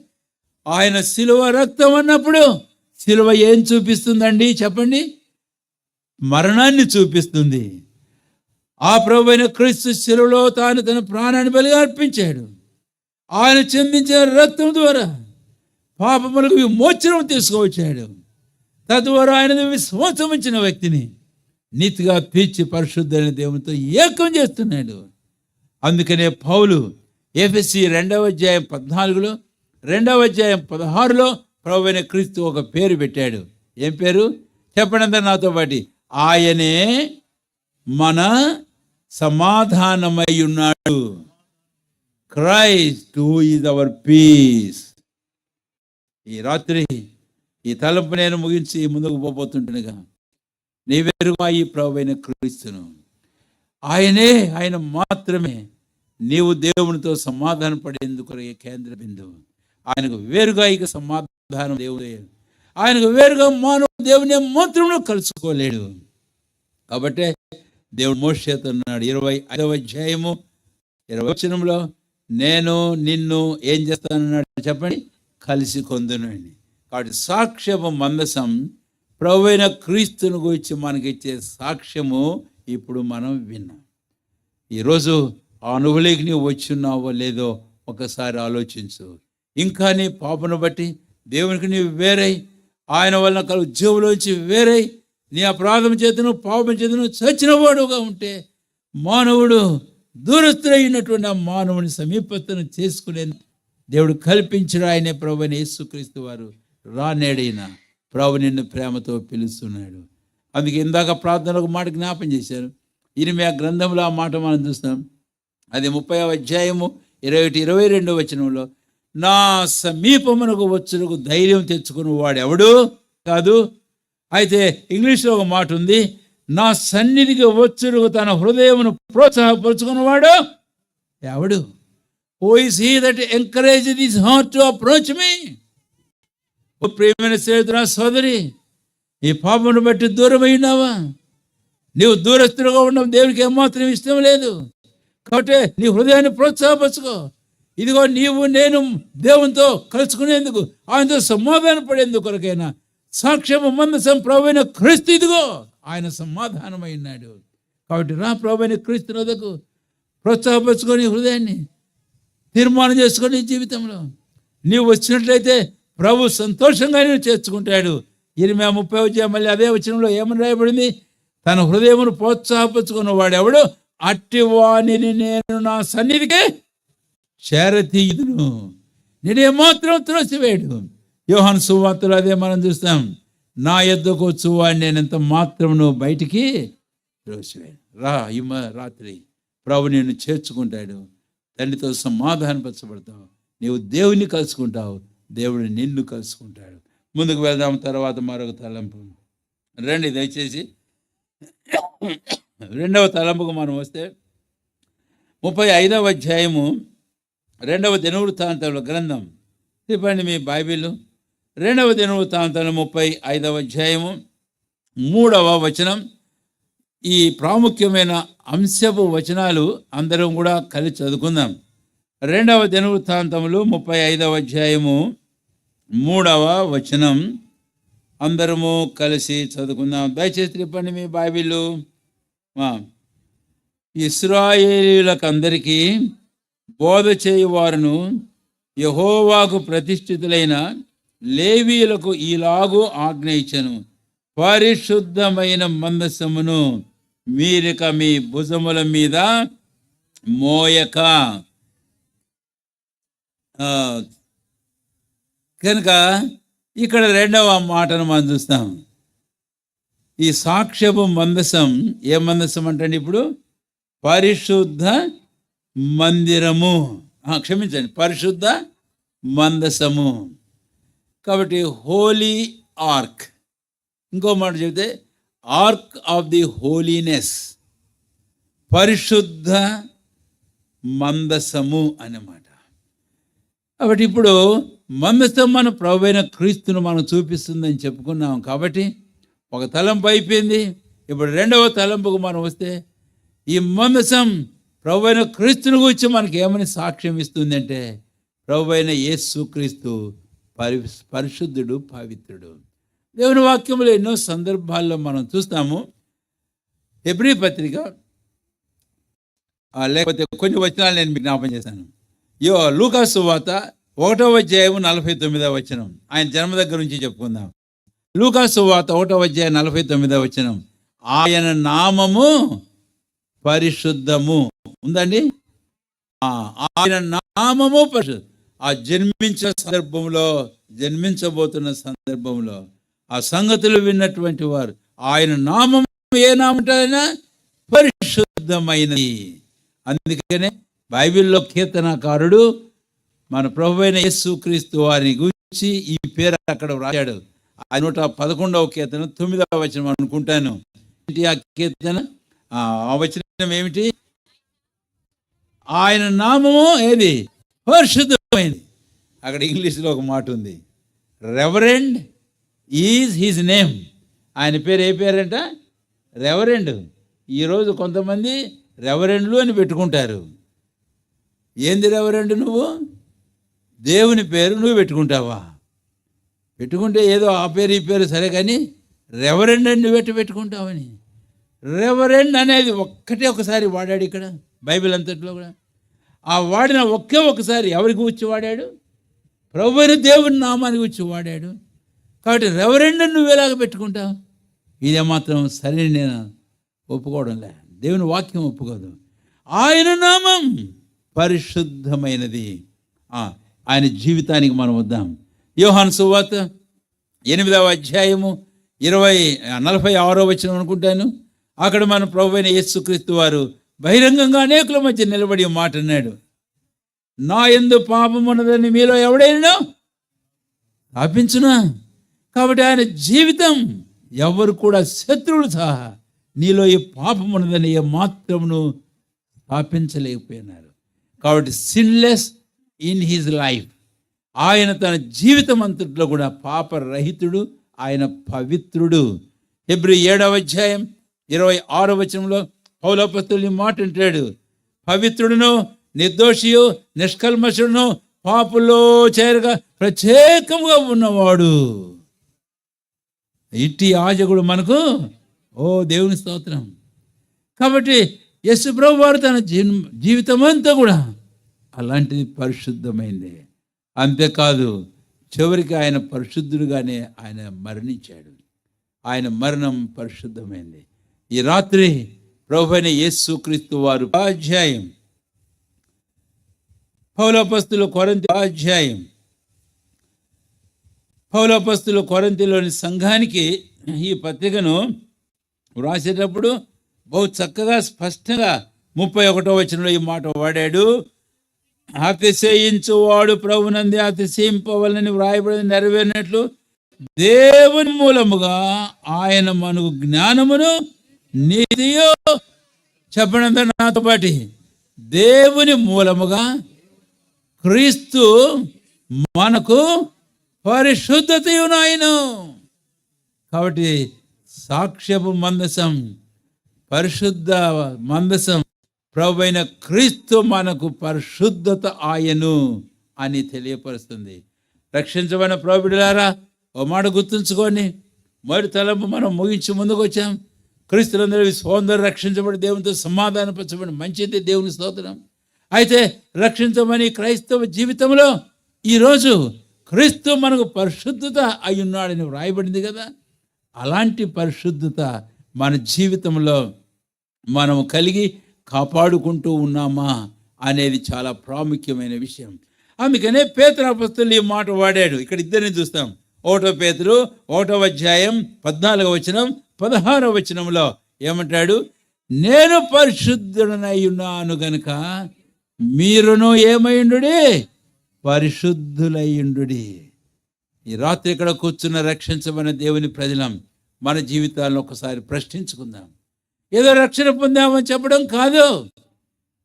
ఆయన సిలువ రక్తం అన్నప్పుడు సిలువ ఏం చూపిస్తుందండి చెప్పండి? మరణాన్ని చూపిస్తుంది. ఆ ప్రభువైన క్రీస్తు సిలువలో తాను తన ప్రాణాన్ని బలిగా అర్పించాడు. ఆయన చెందించిన రక్తం ద్వారా పాపములకు విమోచనం తీసుకువచ్చాడు. తద్వారా ఆయన విశ్వాసం ఇచ్చిన వ్యక్తిని నీతిగా తీర్చి పరిశుద్ధమైన దేవునితో ఏకం చేస్తున్నాడు. అందుకనే పౌలు ఎఫెసీ 2వ అధ్యాయం 14లో 2వ అధ్యాయం 16లో ప్రభువైన క్రీస్తు ఒక పేరు పెట్టాడు. ఏం పేరు చెప్పండి నాతో పాటి? ఆయనే మన సమాధానమై ఉన్నాడు. Christ who is our piece. ఈ రాత్రి ఈ తలంపు నేను ముగించి ముందుకు పోతుంటుండగా నీవెరుగా ఈ ప్రభువైన క్రీస్తును, ఆయన మాత్రమే నీవు దేవునితో సమాధానం పడేందుకు కేంద్ర బిందువు. ఆయనకు వేరుగా ఇక సమాధానం దేవుడే. ఆయనకు వేరుగా మానవ దేవుని మాత్రం కలుసుకోలేడు. కాబట్టి దేవుడు మోషేతో అన్నాడు 25వ అధ్యాయము 20వ వచనంలో, నేను నిన్ను ఏం చేస్తానన్నాడు చెప్పండి? కలిసి కొందును అని. కాబట్టి సాక్ష్యము మందసం ప్రభువైన క్రీస్తుని గురించి మనకిచ్చే సాక్ష్యము ఇప్పుడు మనం విన్నాం. ఈరోజు ఆ అనుభవంలోకి నీవు వచ్చున్నావో లేదో ఒకసారి ఆలోచించు. ఇంకా నీ పాపను బట్టి దేవునికి నీవు వేరై, ఆయన వలన కలుగు జీవులోంచి వేరై, నీ అపరాధం చేతను పాపం చేతను చచ్చిన వాడుగా ఉంటే మానవుడు దూరస్తులైనటువంటి ఆ మానవుని సమీపతను చేసుకునే దేవుడు కల్పించడు. ఆయనే ప్రభువైన యేసుక్రీస్తు వారు రానేడైన ప్రభు నిన్ను ప్రేమతో పిలుస్తున్నాడు. అందుకే ఇందాక ప్రార్థనకు మాట జ్ఞాపం చేశారు. ఇరిమియా గ్రంథంలో ఆ మాట మనం చూస్తాం. అది 30వ అధ్యాయము 21-22 వచనంలో, నా సమీపమునకు వచ్చుటకు ధైర్యం తెచ్చుకుని వాడు ఎవడు కాదు. అయితే ఇంగ్లీష్లో ఒక మాట ఉంది, నా సన్నిధికి వచ్చుటకు తన హృదయమును ప్రోత్సాహపరుచుకున్నవాడు ఎవడు? Who is he that encourages his heart to approach me. ఓ ప్రియమైన స్నేహితుడా, సోదరి, ఈ పాపమును బట్టి దూరమైనావా? నీవు దూరస్తులుగా ఉండడం దేవునికి ఏమాత్రం ఇష్టం లేదు. కాబట్టి నీ హృదయాన్ని ప్రోత్సాహపరచుకో. ఇదిగో నీవు నేను దేవునితో కలుసుకునేందుకు, ఆయనతో సమాధాన పడేందుకు కొరకైనా సాక్ష్యము మందసం ప్రభువైన క్రీస్తు. ఇదిగో ఆయన సమాధానమై ఉన్నాడు. కాబట్టి రా ప్రభువైన క్రీస్తు వద్దకు, ప్రోత్సాహపరచుకొని హృదయాన్ని తీర్మానం చేసుకొని జీవితంలో నీవు వచ్చినట్లయితే ప్రభు సంతోషంగా నేను చేర్చుకుంటాడు. 30వ అధ్యాయం మళ్ళీ అదే వచనంలో ఏమని రాయబడింది? తన హృదయమును ప్రోత్సాహపరచుకున్న వాడు ఎవడు? అట్టి వానిని నేను నా సన్నిధికి చేరతీయుదును, నేనేమాత్రం త్రోసివేయడు. యోహాను సువార్తలో అదే మనం చూస్తాం. నా యొద్దకు వచ్చు వాడిని నేను ఎంత మాత్రం బయటికి త్రోసివేయను. రాత్రి ప్రభు నిన్ను చేర్చుకుంటాడు. తండ్రితో సమాధానపరచబడతావు. నీవు దేవుని కలుసుకుంటావు, దేవుడు నిన్ను కలుసుకుంటాడు. ముందుకు వెళ్దాం. తర్వాత మరొక తలంపు రండి దయచేసి. రెండవ తలంపుకు మనం వస్తే 35వ అధ్యాయము 2వ దినవృత్తాంతముల గ్రంథం చెప్పండి మీ బైబిల్. 2వ దినవృత్తాంతములు 35వ అధ్యాయము 3వ వచనం. ఈ ప్రాముఖ్యమైన అంశపు వచనాలు అందరం కూడా కలిసి చదువుకుందాం. 2వ దినవృత్తాంతములు 35వ అధ్యాయము 3వ వచనం అందరము కలిసి చదువుకుందాం. దయచేసి తిప్పండి మీ బైబిల్. ఇశ్రాయేలీయులకందరికీ బోధ చేయువారును యెహోవాకు ప్రతిష్ఠితులైన లేవీయులకు ఈలాగు ఆజ్ఞ ఇచ్చెను, పరిశుద్ధమైన మందసమును మీరిక మీ భుజముల మీద మోయక. కనుక ఇక్కడ రెండవ మాటను మనం చూస్తాం. ఈ సాక్ష్యపు మందసం ఏ మందసం అంటే ఇప్పుడు పరిశుద్ధ మందిరము, క్షమించండి, పరిశుద్ధ మందసము. కాబట్టి హోలీ ఆర్క్, ఇంకో మాట చెబితే ఆర్క్ ఆఫ్ ది హోలీనెస్, పరిశుద్ధ మందసము అన్నమాట. కాబట్టి ఇప్పుడు మందసం మన ప్రభువైన క్రీస్తును మనం చూపిస్తుందని చెప్పుకున్నాం. కాబట్టి ఒక తలంపు అయిపోయింది. ఇప్పుడు రెండవ తలంపుకు మనం వస్తే ఈ మందసం ప్రభువైన క్రీస్తుని గురించి మనకి ఏమని సాక్ష్యం ఇస్తుందంటే ప్రభువైన యేసు క్రీస్తు పరిశుద్ధుడు, పవిత్రుడు. దేవుని వాక్యంలో ఎన్నో సందర్భాల్లో మనం చూస్తాము. హెబ్రీ పత్రిక లేకపోతే కొన్ని వచనాలు నేను మీకు జ్ఞాపం చేశాను. లూకా సువార్త 1వ అధ్యాయము 49వ వచనం, ఆయన జన్మ దగ్గర నుంచి చెప్పుకుందాం. లూకా సువార్త 1వ అధ్యాయం 49వ వచనం, ఆయన నామము పరిశుద్ధము ఉందండి. ఆయన నామము పరిశుద్ధం. ఆ జన్మించబోతున్న సందర్భంలో ఆ సంగతులు విన్నటువంటి వారు ఆయన నామం ఏ నామంటైనా పరిశుద్ధమైనది. అందుకనే బైబిల్లో కీర్తనకారుడు మన ప్రభువైన యేసు క్రీస్తు వారిని గురించి ఈ పేరు అక్కడ రాశాడు. 111వ కీర్తన 9వ వచనం అనుకుంటాను. ఆ కీర్తన ఆ వచనం ఏమిటి? ఆయన నామము ఏది? పరిశుద్ధమైనది. అక్కడ ఇంగ్లీష్లో ఒక మాట ఉంది, రెవరెండ్ ఈజ్ హిజ్ నేమ్. ఆయన పేరు ఏ పేరంట? రెవరెండ్. ఈరోజు కొంతమంది రెవరెండ్లు అని పెట్టుకుంటారు. ఏంది రెవరెండ్? నువ్వు దేవుని పేరు నువ్వు పెట్టుకుంటావా? పెట్టుకుంటే ఏదో ఆ పేరు ఈ పేరు సరే, కానీ రెవరెండ్ అని నువ్వు పెట్టుకుంటావని. రెవరెండ్ అనేది ఒకసారి వాడాడు ఇక్కడ బైబిల్ అంతట్లో కూడా. ఆ వాడిన ఒక్కసారి ఎవరికి వచ్చి వాడాడు? ప్రభువైన దేవుని నామానికి వచ్చి వాడాడు. కాబట్టి రెవరెండ్ అని నువ్వు ఎలాగ పెట్టుకుంటావు? ఇదే మాత్రం సరే నేను ఒప్పుకోవడంలే, దేవుని వాక్యం ఒప్పుకోదు. ఆయన నామం పరిశుద్ధమైనది. ఆయన జీవితానికి మనం వద్దాం. యోహాను సువార్త 8వ అధ్యాయము 46వ వచనం అనుకుంటాను. అక్కడ మన ప్రభువైన యేసుక్రీస్తు వారు బహిరంగంగా అనేకుల మధ్య నిలబడి మాట అన్నాడు, నా యందు పాపం ఉన్నదని మీలో ఎవడైనా పాపించునా? కాబట్టి ఆయన జీవితం ఎవరు కూడా శత్రువులు సహా నీలో ఈ పాపం ఉన్నదని ఏ మాత్రమును స్థాపించలేకపోయినారు. కాబట్టి సిన్లెస్ ఇన్ హిజ్ లైఫ్. ఆయన తన జీవితం అంతట్లో కూడా పాపరహితుడు, ఆయన పవిత్రుడు. హెబ్రీ 7వ అధ్యాయం 26వ వచనంలో పౌలు అపోస్తలుడు మాట అంటాడు, పవిత్రుడును నిర్దోషియు నిష్కల్మషుడును పాపుల్లో చేరగా ప్రత్యేకంగా ఉన్నవాడు ఇట్టి యాజకుడు మనకు. దేవుని స్తోత్రం. కాబట్టి యేసు ప్రభువు వారు తన జీవితం అంతా కూడా అలాంటిది పరిశుద్ధమైంది. అంతేకాదు చివరికి ఆయన పరిశుద్ధుడుగానే ఆయన మరణించాడు. ఆయన మరణం పరిశుద్ధమైంది. ఈ రాత్రి ప్రభువైన యేసుక్రీస్తు వారు అధ్యాయం పౌలపస్తులు కొరింథీలోని సంఘానికి ఈ పత్రికను వ్రాసేటప్పుడు బహు చక్కగా స్పష్టంగా 31వ వచనంలో ఈ మాట వాడాడు, అతిశయించువాడు ప్రభునందే అతిశయింపవలనని వ్రాయబడి నెరవేరినట్లు దేవుని మూలముగా ఆయన మనకు జ్ఞానమును నీతియో చెప్పనంత నాతో పాటి దేవుని మూలముగా క్రీస్తు మనకు పరిశుద్ధతయునాయను. కాబట్టి సాక్ష్యపు మందసం, పరిశుద్ధ మందసం ప్రభువైన క్రీస్తు మనకు పరిశుద్ధత ఆయను అని తెలియపరుస్తుంది. రక్షించబడిన ప్రభువులారా, ఓ మాట గుర్తుంచుకొని మొదటి తలంపు మనం ముగించి ముందుకు వచ్చాం. క్రీస్తులందరూ సోదరు రక్షించబడి దేవునితో సమాధానపరచబడి మంచిది, దేవుని స్తోత్రం. అయితే రక్షించమని క్రైస్తవ జీవితంలో ఈరోజు క్రీస్తు మనకు పరిశుద్ధత అయి ఉన్నాడని వ్రాయబడింది కదా. అలాంటి పరిశుద్ధత మన జీవితంలో మనం కలిగి కాపాడుకుంటూ ఉన్నామా అనేది చాలా ప్రాముఖ్యమైన విషయం. అందుకనే పేతురు అపొస్తలుడు ఈ మాట వాడాడు. ఇక్కడ ఇద్దరిని చూస్తాం. 1 పేతురు 1వ అధ్యాయం 14వ వచనం 16వ వచనంలో ఏమంటాడు? నేను పరిశుద్ధుడనై ఉన్నాను గనుక మీరును ఏమైండుడి? పరిశుద్ధులయ్యుండుడి. ఈ రాత్రి ఇక్కడ కూర్చున్న రక్షించబడిన దేవుని ప్రజలం మన జీవితాలను ఒకసారి ప్రశ్నించుకుందాం. ఏదో రక్షణ పొందామని చెప్పడం కాదు.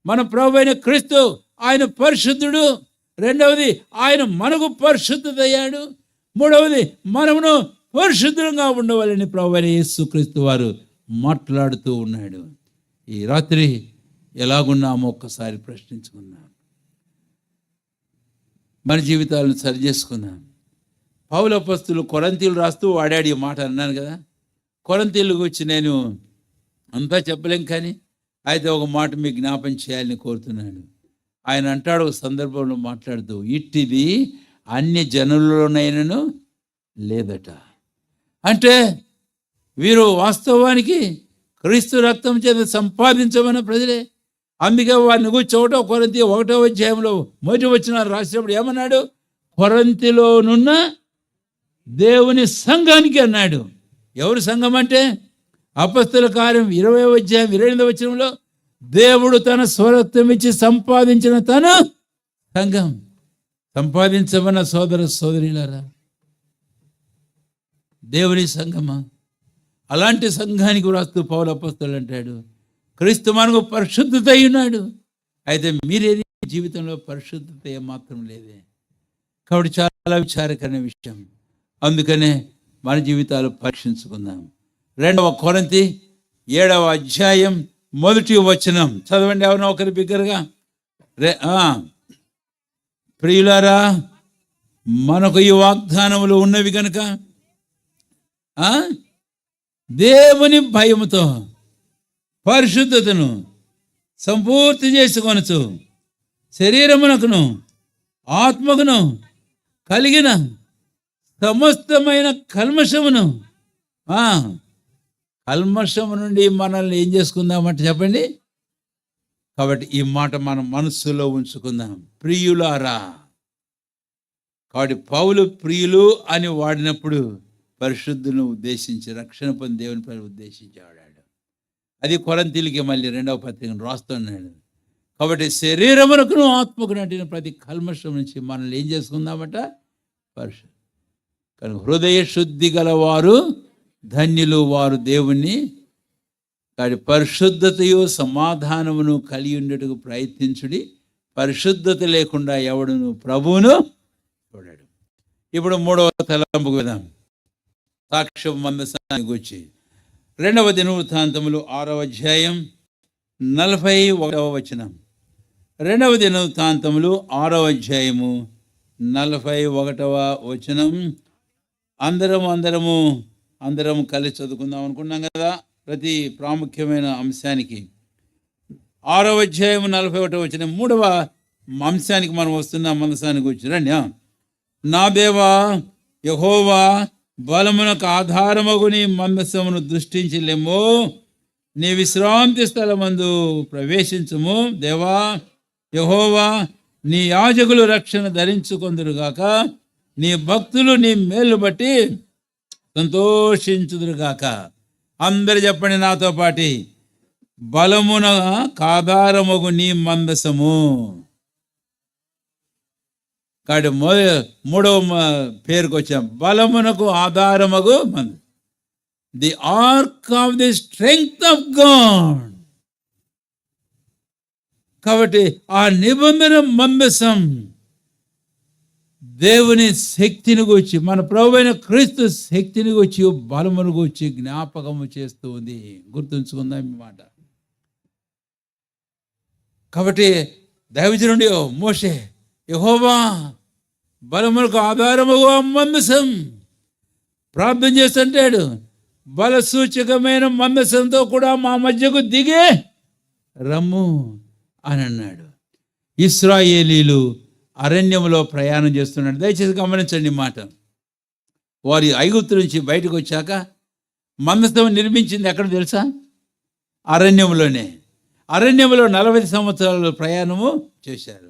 మన ప్రభువైన క్రీస్తు ఆయన పరిశుద్ధుడు. రెండవది, ఆయన మనకు పరిశుద్ధత అయ్యాడు. మూడవది, మనమును పరిశుద్ధంగా ఉండవాలని ప్రభువైన యేసుక్రీస్తు వారు మాట్లాడుతూ ఉన్నాడు. ఈ రాత్రి ఎలాగున్నామో ఒక్కసారి ప్రశ్నించుకుందాం. మన జీవితాలను సరి చేసుకుందాం. పౌలు అపొస్తలుడు కొరింథీయులు రాస్తూ వాడాడు ఈ మాట అన్నాను కదా. కొరింథీయుల గురించి నేను అంతా చెప్పలేం, కానీ అయితే ఒక మాట మీకు జ్ఞాపం చేయాలని కోరుతున్నాను. ఆయన అంటాడు ఒక సందర్భంలో మాట్లాడుతూ, ఇట్టిది అన్య జనులలోనైనను లేదట. అంటే వీరు వాస్తవానికి క్రీస్తు రక్తం చేత సంపాదించమన్న ప్రజలే. అందుకే వారిని గురించి 1 కొరింథీ 1వ అధ్యాయంలో మొదటి వచనాలు రాసినప్పుడు ఏమన్నాడు? కొరింథీలోనున్న దేవుని సంఘానికి అన్నాడు. ఎవరు సంఘం అంటే? అపొస్తలుల కార్యం 20వ అధ్యాయం 28వ వచనంలో దేవుడు తన స్వరక్తం ఇచ్చి సంపాదించిన తన సంఘం. సంపాదించమన్న సోదర సోదరులారా, దేవుని సంఘమా? అలాంటి సంఘానికి రాస్తూ పౌలు అపొస్తలుడు అంటాడు, క్రీస్తు మనకు పరిశుద్ధత అయి ఉన్నాడు. అయితే మీరేది జీవితంలో పరిశుద్ధత ఏమాత్రం లేదే. కాబట్టి చాలా విచారకరమైన విషయం. అందుకనే మన జీవితాలు పరీక్షించుకుందాం. 2వ కొరింథీ 7వ అధ్యాయం 1వ వచనం చదవండి. ఎవరినో ఒకరి బిగ్గరగా. ప్రియులారా, మనకు ఈ వాగ్దానములు ఉన్నవి కనుక దేవుని భయముతో పరిశుద్ధతను సంపూర్తి చేసుకొనచ్చు శరీరమునకును ఆత్మకును కలిగిన సమస్తమైన కల్మషమును, కల్మషము నుండి మనల్ని ఏం చేసుకుందామంటే చెప్పండి. కాబట్టి ఈ మాట మనం మనస్సులో ఉంచుకుందాం. ప్రియులారా. కాబట్టి పౌలు ప్రియులు అని వాడినప్పుడు పరిశుద్ధులను ఉద్దేశించి రక్షణ పొంది దేవుని పని ఉద్దేశించి ఆడాడు. అది కొరింథీయులకి మళ్ళీ 2వ పత్రికను రాస్తున్నాడు. కాబట్టి శరీరమునకును ఆత్మకు నటిన ప్రతి కల్మషం నుంచి మనల్ని ఏం చేసుకుందామట? పరిశుద్ధ. కానీ హృదయ శుద్ధి గలవారు ధన్యులు, వారు దేవుణ్ణి. కాబట్టి పరిశుద్ధతయు సమాధానమును కలిగి ఉండేటకు ప్రయత్నించుడి. పరిశుద్ధత లేకుండా ఎవడును ప్రభువును చూడాడు. ఇప్పుడు 3వ తలంపుకు వెళ్దాం. సాక్ష్యం మందసాన్ని గురించి 2వ దినవృత్తాంతములు 6వ అధ్యాయం 41వ వచనం. 2వ దినవృత్తాంతములు 6వ అధ్యాయము 41వ వచనం. అందరము కలిసి చదువుకుందాం అనుకున్నాం కదా. ప్రతి ప్రాముఖ్యమైన అంశానికి 6వ అధ్యాయం 41వ వచనం 3వ అంశానికి మనం వస్తున్నాం. మందసాన్ని గురించి రండి. నా దేవా యెహోవా, బలమునకు ఆధారమగు నీ మందసమును దృష్టించలేము. నీ విశ్రాంతి స్థలమందు ప్రవేశించుము. దేవా యెహోవా, నీ యాజకులు రక్షణ ధరించుకొందురుగాక. నీ భక్తులు నీ మేలు బట్టి సంతోషించుదురుగాక. అందరు చెప్పండి నాతో పాటి, బలమున ఆధారమగు నీ మందసము. కాబట్టి మూడవ పేరుకు వచ్చాం, బలమునకు ఆధారమగు మంది, the ark of the strength of God. కాబట్టి ఆ నిబంధన మందసం దేవుని శక్తిని గూర్చి, మన ప్రభువైన క్రీస్తు శక్తిని గూర్చి, బలమును గూర్చి జ్ఞాపకము చేస్తూ ఉంది. గుర్తుంచుకుందాం ఈ మాట. కాబట్టి దైవజనుడు మోషే, యెహోవా బలమునకు ఆధారముగా మందసం ప్రార్థన చేస్తుంటాడు. బల సూచకమైన మందసంతో కూడా మా మధ్యకు దిగే రమ్ము అని అన్నాడు. ఇశ్రాయేలీలు అరణ్యంలో ప్రయాణం చేస్తున్నాడు. దయచేసి గమనించండి మాట. వారి ఐగుప్తు నుంచి బయటకు వచ్చాక మందసం నిర్మించింది ఎక్కడ తెలుసా? అరణ్యంలోనే. అరణ్యంలో 40 సంవత్సరాలు ప్రయాణము చేశారు.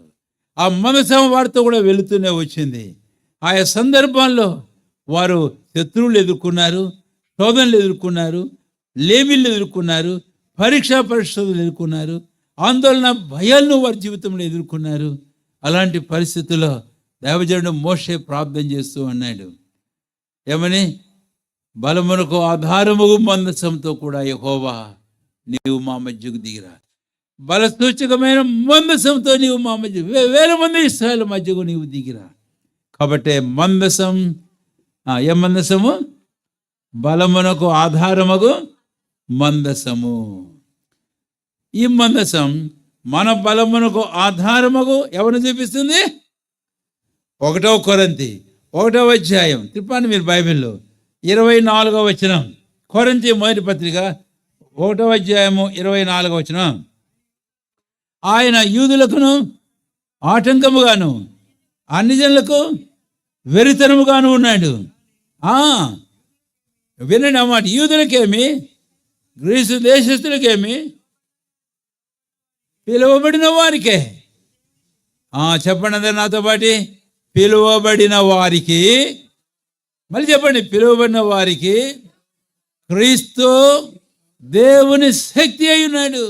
ఆ మందసం వారితో కూడా వెళుతూనే వచ్చింది. ఆయా సందర్భాల్లో వారు శత్రువులు ఎదుర్కొన్నారు, శోధనలు ఎదుర్కొన్నారు, లేమిళ్ళు ఎదుర్కొన్నారు, పరిస్థితులు ఎదుర్కొన్నారు, ఆందోళన భయాలను వారి జీవితంలో ఎదుర్కొన్నారు. అలాంటి పరిస్థితుల్లో దైవజనుడు మోషే ప్రార్థన చేస్తూ అన్నాడు, ఏమని? బలమునకు ఆధారముగు మందసంతో కూడా యెహోవా నీవు మా మధ్యకు దిగిరా. బల సూచకమైన మందసంతో నీవు మా మధ్య, వేల మంది ఇశ్రాయేలు మధ్యకు నీవు దిగిరా. కాబట్టి మందసం, ఏ మందసము? బలమునకు ఆధారముగు మందసము. ఈ మందసం మన బలమునకు ఆధారముగు ఎవరిని చూపిస్తుంది? 1 కొరింథీ 1వ అధ్యాయం, తిప్పండి మీరు బైబిల్లో, 24వ వచనం. కొరింథీ మొదటి పత్రిక 1వ అధ్యాయము 24వ వచనం. ఆయన యూదులకును ఆటంకముగాను అన్ని జనులకు వెరితనముగాను ఉన్నాడు. వినండి అన్నమాట. యూదులకేమి, గ్రీసు దేశస్తులకేమి, పిలువబడిన వారికే. చెప్పండి అందరు నాతో పాటి, పిలువబడిన వారికి. మళ్ళీ చెప్పండి, పిలువబడిన వారికి క్రీస్తు దేవుని శక్తి అయి ఉన్నాడు.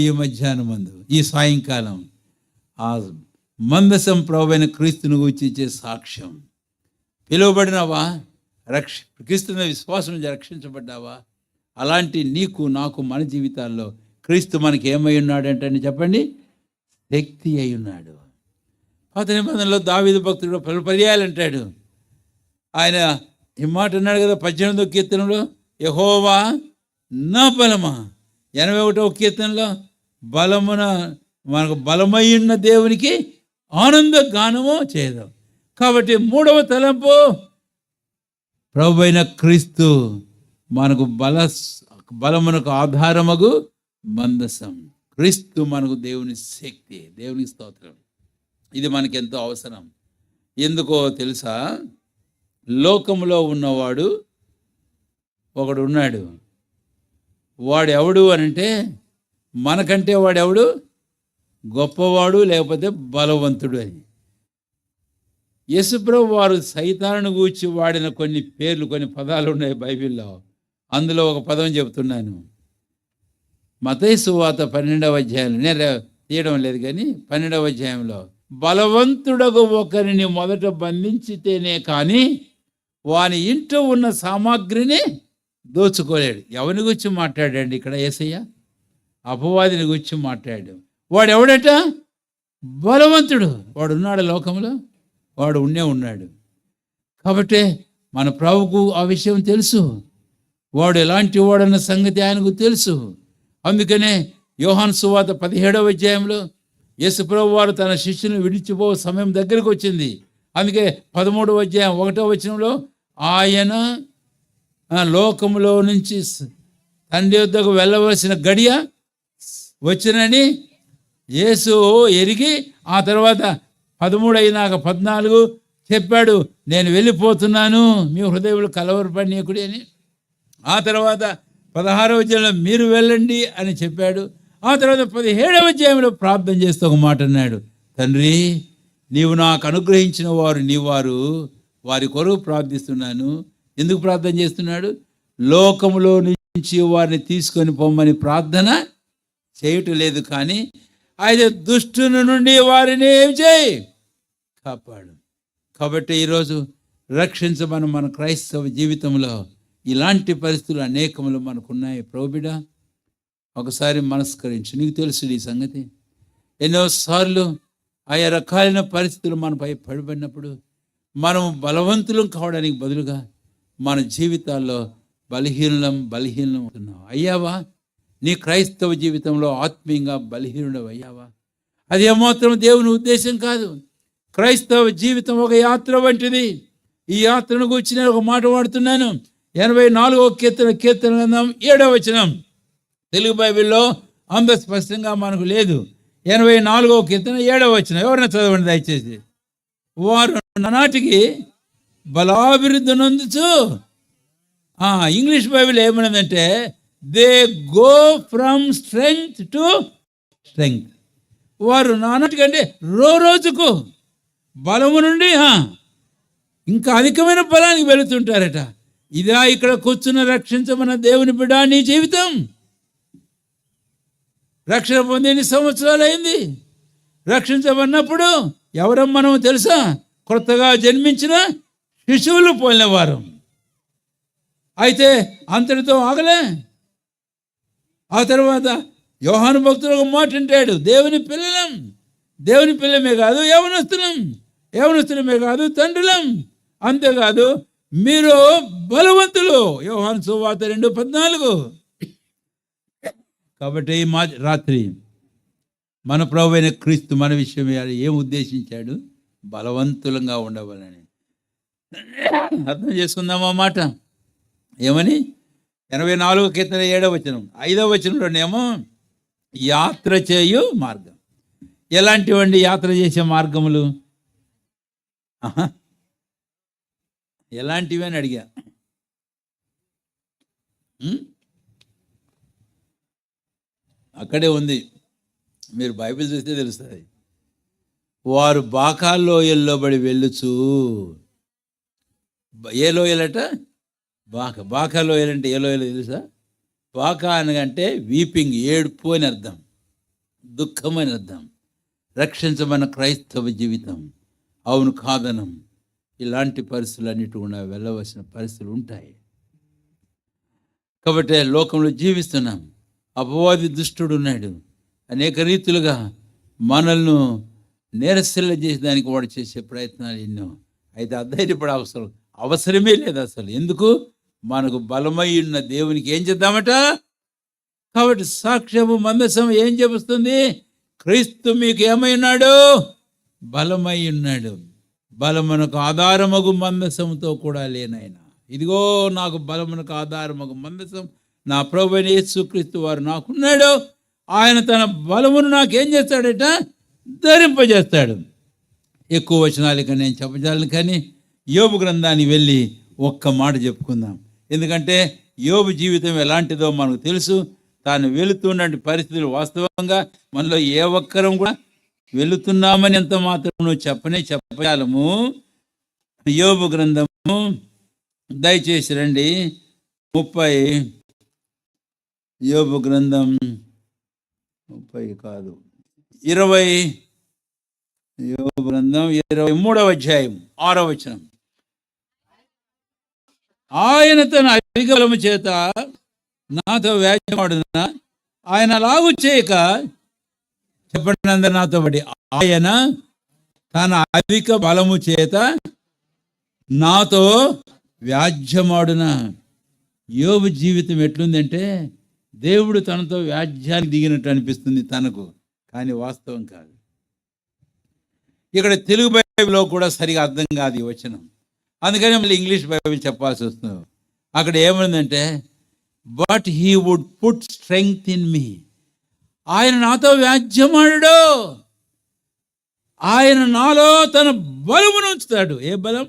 ఈ మధ్యాహ్నం మందు, ఈ సాయంకాలం ఆ మందసం ప్రభువైన క్రీస్తుని గురించి ఇచ్చే సాక్ష్యం. పిలువబడినవా? క్రీస్తుని విశ్వాసం నుంచి రక్షించబడ్డావా? అలాంటి నీకు నాకు మన జీవితాల్లో క్రీస్తు మనకి ఏమై ఉన్నాడు అంటే చెప్పండి, శక్తి అయి ఉన్నాడు. పాత నిబంధనలో దావీదు భక్తుడు పలు పర్యాయాలు అంటాడు. ఆయన ఈ మాట అన్నాడు కదా 18వ కీర్తనలో, యెహోవా నా బలమా. 81వ కీర్తనలో, బలమున మనకు బలమై ఉన్న దేవునికి ఆనంద గానము చేయదాం. కాబట్టి 3వ తలంపు, ప్రభువైన క్రీస్తు మనకు బలమునకు ఆధారమగు మందసం. క్రీస్తు మనకు దేవుని శక్తి. దేవునికి స్తోత్రం. ఇది మనకి ఎంతో అవసరం. ఎందుకో తెలుసా? లోకంలో ఉన్నవాడు ఒకడు ఉన్నాడు. వాడు ఎవడు అనంటే, మనకంటే వాడెవడు? గొప్పవాడు, లేకపోతే బలవంతుడు అని. యేసుప్రభు వారు సైతాను గూర్చి వాడిన కొన్ని పేర్లు, కొన్ని పదాలు ఉన్నాయి బైబిల్లో. అందులో ఒక పదం చెబుతున్నాను. మత్తయి సువార్త 12వ అధ్యాయంలో, నేను తీయడం లేదు కానీ 12వ అధ్యాయంలో, బలవంతుడగు ఒకరిని మొదట బంధించితేనే కానీ వాని ఇంట్లో ఉన్న సామాగ్రిని దోచుకోలేడు. ఎవరిని గురించి మాట్లాడండి ఇక్కడ యేసయ్య? అపవాదిని గురించి మాట్లాడాడు. వాడు ఎవడట? బలవంతుడు. వాడు ఉన్నాడు లోకంలో, వాడు ఉన్నాడు. కాబట్టి మన ప్రభువుకు ఆ విషయం తెలుసు. వాడు ఎలాంటి వాడన్న సంగతి ఆయనకు తెలుసు. అందుకనే యోహాను సువార్త 17వ అధ్యాయంలో యేసు ప్రభు వారు తన శిష్యుని విడిచిపో సమయం దగ్గరికి వచ్చింది. అందుకే 13వ అధ్యాయం 1వ వచనంలో, ఆయన లోకములో నుంచి తండ్రి వద్దకు వెళ్ళవలసిన గడియ వచ్చినని యేసు ఎరిగి, ఆ తర్వాత 13 అయినాక 14 చెప్పాడు, నేను వెళ్ళిపోతున్నాను, మీ హృదయంలో కలవరపడనీయకుడి అని. ఆ తర్వాత 16వ అధ్యాయంలో మీరు వెళ్ళండి అని చెప్పాడు. ఆ తర్వాత 17వ అధ్యాయంలో ప్రార్థన చేస్తూ ఒక మాట అన్నాడు, తండ్రి నీవు నాకు అనుగ్రహించిన వారు వారి కొరకు ప్రార్థిస్తున్నాను. ఎందుకు ప్రార్థన చేస్తున్నాడు? లోకములో నుంచి వారిని తీసుకొని పొమ్మని ప్రార్థన చేయటం లేదు, కానీ అయితే దుష్టుని నుండి వారిని ఏం చేయి, కాపాడు. కాబట్టి ఈరోజు రక్షించమని మన క్రైస్తవ జీవితంలో ఇలాంటి పరిస్థితులు అనేకములు మనకున్నాయి. ప్రభుబిడ, ఒకసారి మనస్కరించు. నీకు తెలుసు ఈ సంగతి. ఎన్నోసార్లు ఆయా రకాలైన పరిస్థితులు మనపై పడిపడినప్పుడు మనం బలవంతులం కావడానికి బదులుగా మన జీవితాల్లో బలహీనం అవుతున్నావు. అయ్యావా? నీ క్రైస్తవ జీవితంలో ఆత్మీయంగా బలహీనుడు అయ్యావా? అది ఏమాత్రం దేవుని ఉద్దేశం కాదు. క్రైస్తవ జీవితం ఒక యాత్ర వంటిది. ఈ యాత్రను గురించి నేను ఒక మాట వాడుతున్నాను. 84వ కీర్తన గ్రంథం 7వ వచనం. తెలుగు బైబిల్లో అంత స్పష్టంగా మనకు లేదు. 84వ కీర్తన 7వ వచనం. ఎవరైనా చదవండి దయచేసి. వారు నాటికి బలాభివృద్ధి నొందుచు, ఇంగ్లీష్ బైబిల్ ఏమన్నదంటే they go from strength to strength. వారు నానాటికంటే రోజుకు బలము నుండి ఇంకా అధికమైన బలానికి వెళుతుంటారట. ఇదా ఇక్కడ కూర్చున్న రక్షించమన్న దేవుని బిడ్డ నీ జీవితం? రక్షణ పొంది ఎన్ని సంవత్సరాలు అయింది? రక్షించమన్నప్పుడు ఎవరం మనం తెలుసా? కొత్తగా జన్మించిన శిశువులు పోలినవారు. అయితే అంతటితో ఆగలే. ఆ తర్వాత యోహాను భక్తుడు ఒక మాట అంటాడు, దేవుని పిల్లమే కాదు యవనస్తులమే కాదు తండ్రులం. అంతేకాదు మీరు బలవంతులు. యోహాను సువార్త 2:14. కాబట్టి రాత్రి మన ప్రభువైన క్రీస్తు మన విషయం ఏం ఉద్దేశించాడు? బలవంతులంగా ఉండవాలని. అర్థం చేసుకుందామా మాట? ఏమని? 84వ కీర్తన 7వ వచనం. 5వ వచనంలోనేమో యాత్ర చేయు మార్గం. ఎలాంటివండి యాత్ర చేసే మార్గములు? ఎలాంటివి అని అడిగా. అక్కడే ఉంది, మీరు బైబిల్ చూస్తే తెలుస్తుంది. వారు బాకాలోయల్లో బడి వెళ్ళుచు. ఏ లోయలట? బాకా లోయలంటే ఏ లోయలు తెలుసా? బాకా అనగంటే వీపింగ్, ఏడుపు అని అర్థం, దుఃఖం అని అర్థం. రక్షించమన్న క్రైస్తవ జీవితం అవును కాదనం. ఇలాంటి పరిస్థితులు అన్నిటి కూడా వెళ్ళవలసిన పరిస్థితులు ఉంటాయి. కాబట్టి లోకంలో జీవిస్తున్నాం. అపవాది దుష్టుడు ఉన్నాడు. అనేక రీతులుగా మనల్ని నేరస్తులు చేసేదానికి వాడు చేసే ప్రయత్నాలు ఎన్నో. అయితే అధైర్యపడే అవసరమే లేదు అసలు. ఎందుకు? మనకు బలమై ఉన్న దేవునికి ఏం చేద్దామట? కాబట్టి సాక్ష్యము మందసం ఏం చెబుతుంది? క్రీస్తు మీకు ఏమై ఉన్నాడు? బలమై ఉన్నాడు. బలమునకు ఆధారమగు మందసంతో కూడా లేనైనా, ఇదిగో నాకు బలమునకు ఆధారమగు మందసం నా ప్రభువైన యేసుక్రీస్తు వారు నాకున్నాడు. ఆయన తన బలమును నాకేం చేస్తాడట? ధరింపజేస్తాడు. ఎక్కువ వచనాలు ఇక నేను చెప్పజాలను, కానీ యోబు గ్రంథానికి వెళ్ళి ఒక్క మాట చెప్పుకుందాం. ఎందుకంటే యోబు జీవితం ఎలాంటిదో మనకు తెలుసు. తాను వెళుతున్న పరిస్థితులు వాస్తవంగా మనలో ఏ ఒక్కరం కూడా వెళుతున్నామని ఎంత మాత్రం నువ్వు చెప్పజాలము. యోబు గ్రంథము దయచేసి రండి. 30 యోబు గ్రంథం 30 కాదు 20 యోబు గ్రంథం 23వ అధ్యాయం 6వ వచనం. ఆయన తన అధిక బలము చేత నాతో వ్యాజ్యమాడున, ఆయన లాగు చేయక, చెప్పండి అందరు నాతో బట్టి, ఆయన తన అధిక బలము చేత నాతో వ్యాజ్యమాడున. యోబు జీవితం ఎట్లుందంటే దేవుడు తనతో వ్యాజ్యానికి దిగినట్టు అనిపిస్తుంది తనకు, కానీ వాస్తవం కాదు. ఇక్కడ తెలుగు బైబిల్లో కూడా సరిగా అర్థం కాదు ఈ వచనం. అందుకని మళ్ళీ ఇంగ్లీష్ బైబిల్ చెప్పాల్సి వస్తుంది. అక్కడ ఏమైందంటే, but he would put strength in me. ఆయన నాతో వ్యాజ్యమాడు, ఆయన నాలో తన బలమును ఉంచుతాడు. ఏ బలం?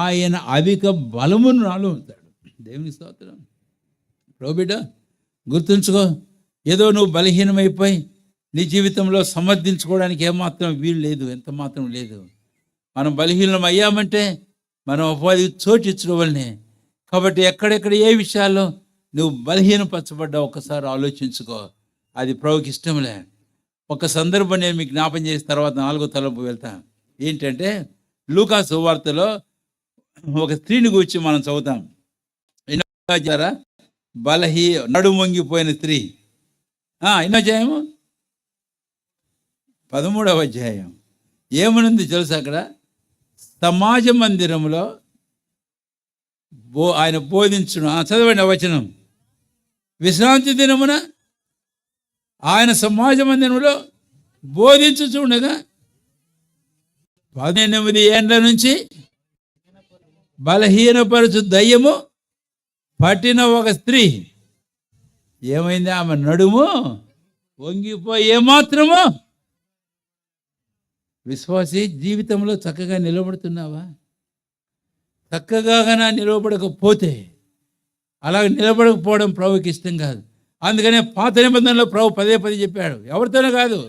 ఆయన అధిక బలమును నాలో ఉంచుతాడు. దేవుని స్తోత్రం. ప్రోబిడ్డ గుర్తుంచుకో, ఏదో నువ్వు బలహీనమైపోయి నీ జీవితంలో సమర్థించుకోవడానికి ఏమాత్రం వీలు లేదు, ఎంత మాత్రం లేదు. మనం బలహీనం అయ్యామంటే మనం అపవాది చోటు ఇచ్చడం వల్లనే. కాబట్టి ఎక్కడెక్కడ ఏ విషయాల్లో నువ్వు బలహీనపరచబడ్డావు ఒక్కసారి ఆలోచించుకో. అది ప్రభుకి ఇష్టంలే. ఒక సందర్భం నేను మీకు జ్ఞాపం చేసిన తర్వాత 4వ తలంపు వెళ్తా. ఏంటంటే లూకా సువార్తలో ఒక స్త్రీని గురించి మనం చదువుతాం. నడుము వంగిపోయిన స్త్రీ. ఎన్నో అధ్యాయము? 13వ అధ్యాయం. ఏమనుంది తెలుసా? అక్కడ సమాజ మందిరంలో ఆయన బోధించును. చదవండి వచనం. విశ్రాంతి దినమున ఆయన సమాజ మందిరంలో బోధించుచుండగా 18 ఏండ్ల నుంచి బలహీనపరచు దయ్యము పట్టిన ఒక స్త్రీ. ఏమైంది? ఆమె నడుము వంగిపోయి ఏమాత్రము. విశ్వాసి జీవితంలో చక్కగా నిలబడుతున్నావా? చక్కగా నిలబడకపోతే, అలాగ నిలబడకపోవడం ప్రభుకి ఇష్టం కాదు. అందుకనే పాత నిబంధనలో ప్రభు పదే చెప్పాడు. ఎవరితోనే కాదు,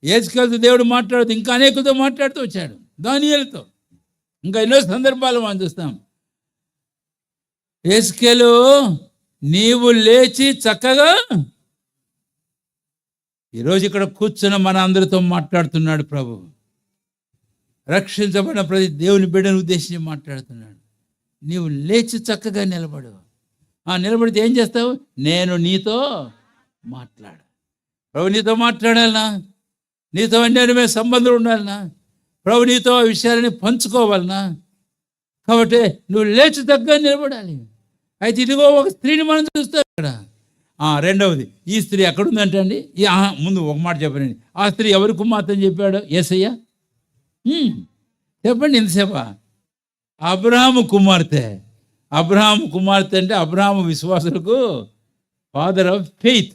యేసుక్రీస్తు దేవుడు మాట్లాడుతూ ఇంకా అనేకులతో మాట్లాడుతూ వచ్చాడు. దానియేలుతో ఇంకా ఎన్నో సందర్భాలు మనం చూస్తాం. యేసుకేలు, నీవు లేచి చక్కగా. ఈరోజు ఇక్కడ కూర్చున్న మన అందరితో మాట్లాడుతున్నాడు ప్రభు. రక్షించబడిన ప్రతి దేవుని బిడ్డను ఉద్దేశించి మాట్లాడుతున్నాడు. నీవు లేచి చక్కగా నిలబడు. నిలబడితే ఏం చేస్తావు? నేను నీతో మాట్లాడు. ప్రభు నీతో మాట్లాడాలనా? నీతో అన్యోన్యమైన సంబంధం ఉండాలనా? ప్రభు నీతో ఆ విషయాలని పంచుకోవాలనా? కాబట్టి నువ్వు లేచి చక్కగా నిలబడాలి. అయితే ఇదిగో ఒక స్త్రీని మనం చూస్తాం ఇక్కడ. రెండవది, ఈ స్త్రీ ఎక్కడుందంటే అండి, ముందు ఒక మాట చెప్పండి. ఆ స్త్రీ ఎవరి కుమార్తె అని చెప్పాడు? యేసయ్య. చెప్పండి ఎంతసేపా? అబ్రహాము కుమార్తె. అబ్రహాము కుమార్తె అంటే అబ్రహాము విశ్వాసులకు ఫాదర్ ఆఫ్ ఫెయిత్.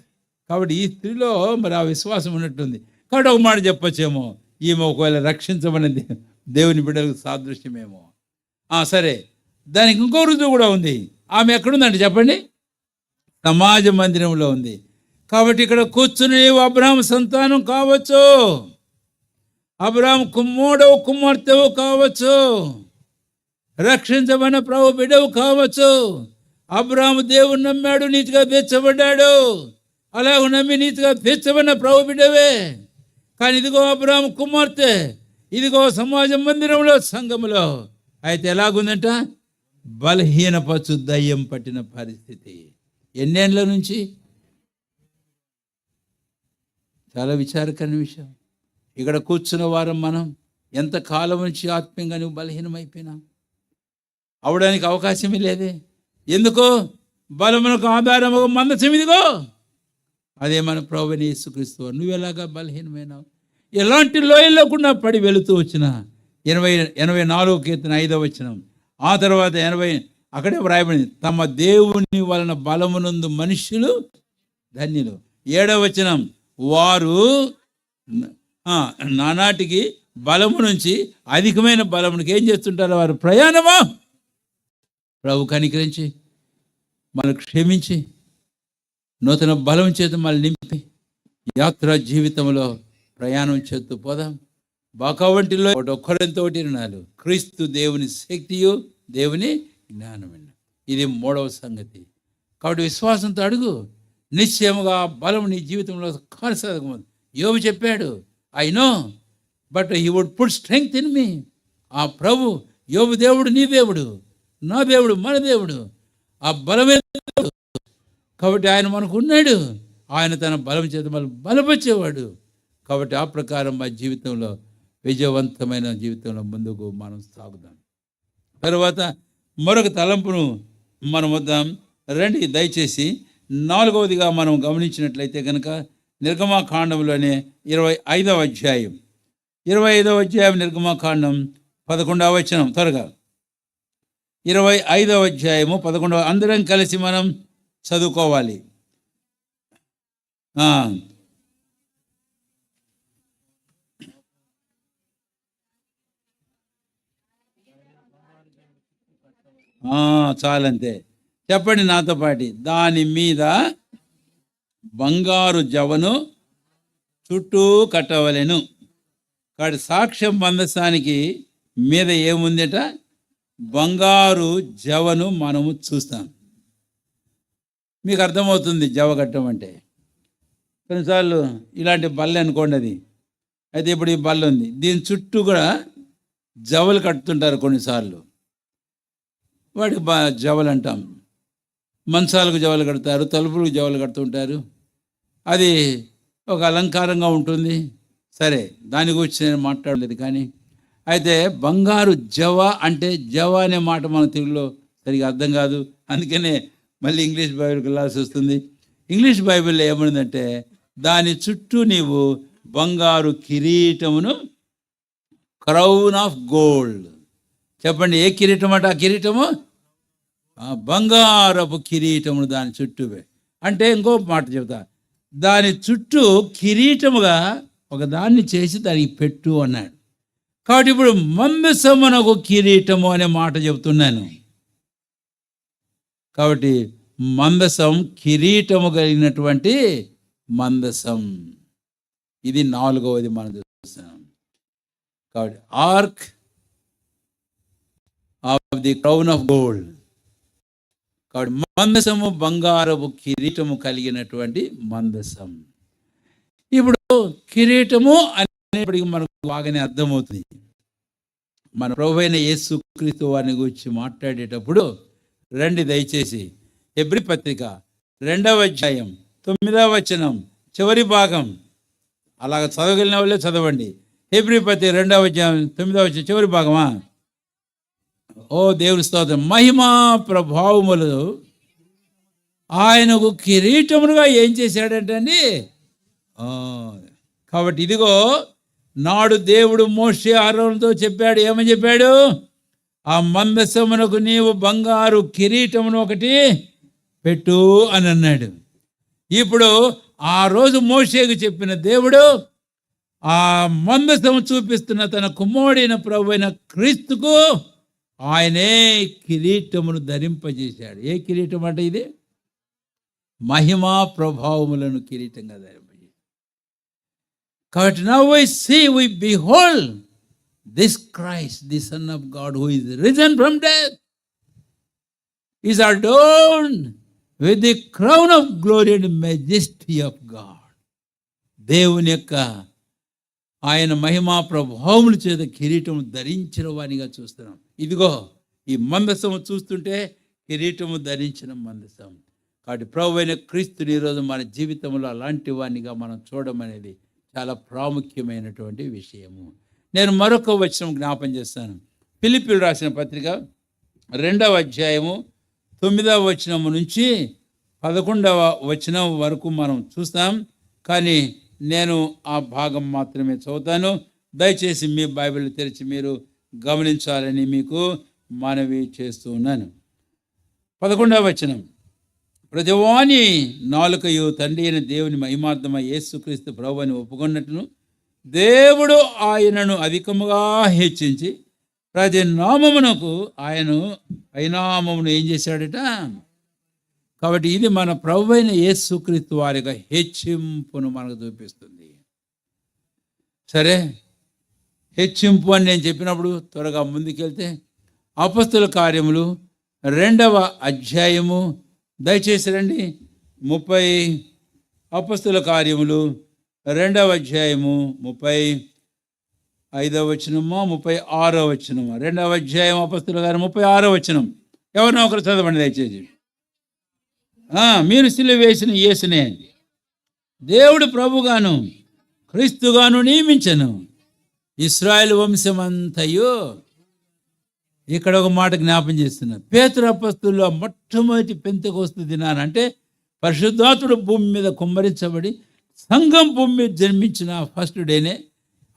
కాబట్టి ఈ స్త్రీలో మరి ఆ విశ్వాసం ఉన్నట్టుంది. కాబట్టి ఒక మాట చెప్పొచ్చేమో, ఈమె ఒకవేళ రక్షించబడిన దేవుని బిడ్డలకు సాదృశ్యమేమో. సరే, దానికి ఇంకో రుజువు కూడా ఉంది. ఆమె ఎక్కడుందంటే చెప్పండి? సమాజ మందిరంలో ఉంది. కాబట్టి ఇక్కడ కూర్చుని అబ్రహాము సంతానం కావచ్చు, అబ్రహాము మూడవ కుమార్తెవు కావచ్చు, రక్షించబడిన ప్రభు బిడ్డవు కావచ్చు. అబ్రహాము దేవుని నమ్మాడు, నీతిగా తీర్చబడ్డాడు. అలాగ నమ్మి నీతిగా తీర్చబడిన ప్రభు బిడ్డవే. కానీ ఇదిగో అబ్రహాము కుమార్తె, ఇదిగో సమాజ మందిరంలో, సంఘములో. అయితే ఎలాగుందంట? బలహీనపరచు దయ్యం పట్టిన పరిస్థితి. ఎన్నేళ్ళ నుంచి? చాలా విచారకరమైన విషయం. ఇక్కడ కూర్చున్న వారం మనం ఎంతకాలం నుంచి ఆత్మీయంగా నువ్వు బలహీనమైపోయినా అవడానికి అవకాశమే లేదే. ఎందుకో? బలమునకు ఆధారము మందసం ఇదిగో, అదే మన ప్రభువైన యేసుక్రీస్తు. నువ్వు ఎలాగా బలహీనమైనావు? ఎలాంటి లోయల్లోకుండా పడి వెళుతూ వచ్చిన 84 కీర్తన 5వ వచనం. ఆ తర్వాత 80 అక్కడే వ్రాయబడింది, తమ దేవుని వలన బలమునందు మనుష్యులు ధన్యులు. 7వ వచనం, వారు నానాటికి బలము నుంచి అధికమైన బలమునికి ఏం చేస్తుంటారు? వారు ప్రయాణమా. ప్రభు కనికరించి మనం క్షమించి నూతన బలం చేత మళ్ళీ నింపి యాత్ర జీవితంలో ప్రయాణం చేస్తూ పోదాం. బాకా వంటిలో ఒక్కరంతో 1 క్రీస్తు దేవుని శక్తియు దేవుని జ్ఞానమైన. ఇది 3వ సంగతి. కాబట్టి విశ్వాసంతో అడుగు, నిశ్చయముగా బలం నీ జీవితంలో కొనసాగదు. యోబు చెప్పాడు, I know but he would put strength in me. ఆ ప్రభు, యోబు దేవుడు నీ దేవుడు, నా దేవుడు, మన దేవుడు, ఆ బలమే దేవుడు. కాబట్టి ఆయన మనకు ఉన్నాడు. ఆయన తన బలం చేత మనం బలపరిచేవాడు. కాబట్టి ఆ ప్రకారం మా జీవితంలో విజయవంతమైన జీవితంలో ముందుకు మనం సాగుదాం. తర్వాత మరొక తలంపును మనం వద్దాం రండి. దయచేసి 4వదిగా మనం గమనించినట్లయితే కనుక నిర్గమాకాండంలోనే 25వ అధ్యాయం 25వ అధ్యాయం నిర్గమాకాండం 11వ వచనం. త్వరగా 25వ అధ్యాయము 11వ, అందరం కలిసి మనం చదువుకోవాలి. చాలంతే. చెప్పండి నాతో పాటి, దాని మీద బంగారు జవను చుట్టూ కట్టవలెను. కాబట్టి సాక్ష్యం మందసానికి మీద ఏముందట? బంగారు జవను మనము చూస్తాం. మీకు అర్థమవుతుంది జవ కట్టం అంటే. కొన్నిసార్లు ఇలాంటి బల్ల అనుకోండి అది. అయితే ఇప్పుడు ఈ బల్ల ఉంది, దీని చుట్టూ కూడా జవలు కట్టుతుంటారు కొన్నిసార్లు. వాటికి జవలు అంటాం. మంచాలకు జవలు కడతారు, తలుపులకు జవలు కడుతుంటారు. అది ఒక అలంకారంగా ఉంటుంది. సరే, దాని గురించి నేను మాట్లాడలేదు. కానీ అయితే బంగారు జవ అంటే, జవ అనే మాట మన తెలుగులో సరిగా అర్థం కాదు. అందుకనే మళ్ళీ ఇంగ్లీష్ బైబిల్కి వెళ్ళాల్సి వస్తుంది. ఇంగ్లీష్ బైబిల్లో ఏమనుందంటే, దాని చుట్టూ నీవు బంగారు కిరీటమును, క్రౌన్ ఆఫ్ గోల్డ్. చెప్పండి, ఏ కిరీటం అంటే ఆ కిరీటము? బంగారపు కిరీటమును దాని చుట్టూ. అంటే ఇంకో మాట చెబుతా, దాని చుట్టూ కిరీటముగా ఒక దాన్ని చేసి దానికి పెట్టు అన్నాడు. కాబట్టి ఇప్పుడు మందసమునకు కిరీటము అనే మాట చెబుతున్నాను. కాబట్టి మందసం కిరీటము కలిగినటువంటి మందసం, ఇది 4వది మనం చూస్తున్నాం. కాబట్టి arc of the crown of gold. కాబట్టి మందసము బంగారపు కిరీటము కలిగినటువంటి మందసం. ఇప్పుడు కిరీటము అనేప్పటికీ మనకు బాగానే అర్థమవుతుంది. మన ప్రభువైన యేసుక్రీస్తు వారిని గురించి మాట్లాడేటప్పుడు రండి దయచేసి హెబ్రీ పత్రిక 2వ అధ్యాయం 9వ వచనం చివరి భాగం, అలాగ చదవగలిగిన వాళ్ళే చదవండి. హెబ్రీ పత్రిక 2వ అధ్యాయం 9వ వచనం చివరి భాగమా? ఓ దేవుని స్తోత్రం. మహిమా ప్రభావములు ఆయనకు కిరీటములుగా ఏం చేశాడంటే అండి. కాబట్టి ఇదిగో, నాడు దేవుడు మోషే అహరోనుతో చెప్పాడు. ఏమని చెప్పాడు? ఆ మందసమునకు నీవు బంగారు కిరీటమును ఒకటి పెట్టు అని అన్నాడు. ఇప్పుడు ఆ రోజు మోషేకు చెప్పిన దేవుడు ఆ మందసము చూపిస్తున్న తన కుమారుడైన ప్రభువైన క్రీస్తుకు ఆయనే కిరీటమును ధరింపజేశాడు. ఏ కిరీటం అంటే ఇది? మహిమా ప్రభావములను కిరీటంగా ధరింపజేశాడు. కాబట్టి now we behold this Christ, the Son of God, who is risen from death, is adorned with the crown of glory and majesty of God. దేవుని యొక్క ఆయన మహిమా ప్రభావముల చేత కిరీటము ధరించిన వానిగా చూస్తున్నాం. ఇదిగో ఈ మందసము చూస్తుంటే కిరీటము ధరించిన మందసం. కాబట్టి ప్రభువైన క్రీస్తుని ఈరోజు మన జీవితంలో అలాంటి వానిగా మనం చూడడం అనేది చాలా ప్రాముఖ్యమైనటువంటి విషయము. నేను మరొక వచనం జ్ఞాపం చేస్తాను. ఫిలిప్పీయులకు రాసిన పత్రిక 2వ అధ్యాయము 9వ వచనము నుంచి 11వ వచనం వరకు మనం చూస్తాం. కానీ నేను ఆ భాగం మాత్రమే చదువుతాను. దయచేసి మీ బైబిల్ తెరిచి మీరు గమనించాలని మీకు మనవి చేస్తూ ఉన్నాను. 11వ వచనం. ప్రతివాని నాలుకయు తండ్రి అయిన దేవుని మహిమార్థమై యేసుక్రీస్తు ప్రభువుని ఒప్పుకున్నట్టును దేవుడు ఆయనను అధికముగా హెచ్చించి ప్రతి నామమునకు ఆయన పైనామమును ఏం చేశాడట. కాబట్టి ఇది మన ప్రభువైన యేసుక్రీస్తు వారిగా హెచ్చింపును మనకు చూపిస్తుంది. సరే, హెచ్చింపు అని నేను చెప్పినప్పుడు త్వరగా ముందుకెళ్తే అపొస్తలుల కార్యములు 2వ అధ్యాయము, దయచేసి రండి 30, అపొస్తలుల కార్యములు 2వ అధ్యాయము 35వ వచనమో 36వ వచనమో, 2వ అధ్యాయం అపొస్తలుల కార్యం 36వ వచనం. ఎవరినో ఒకరు చదవండి దయచేసి. మీరు సిలువ వేసిన యేసునే దేవుడు ప్రభుగాను క్రీస్తుగాను నియమించను ఇశ్రాయేలు వంశమంతయు. ఇక్కడ ఒక మాట జ్ఞాపం చేస్తున్నా. పేతురు అపొస్తలుల్లో మొట్టమొదటి పెంతెకొస్తు దినాన, అంటే పరిశుద్ధాత్ముడు భూమి మీద కుమ్మరించబడి సంఘం భూమి మీద జన్మించిన ఫస్ట్ డేనే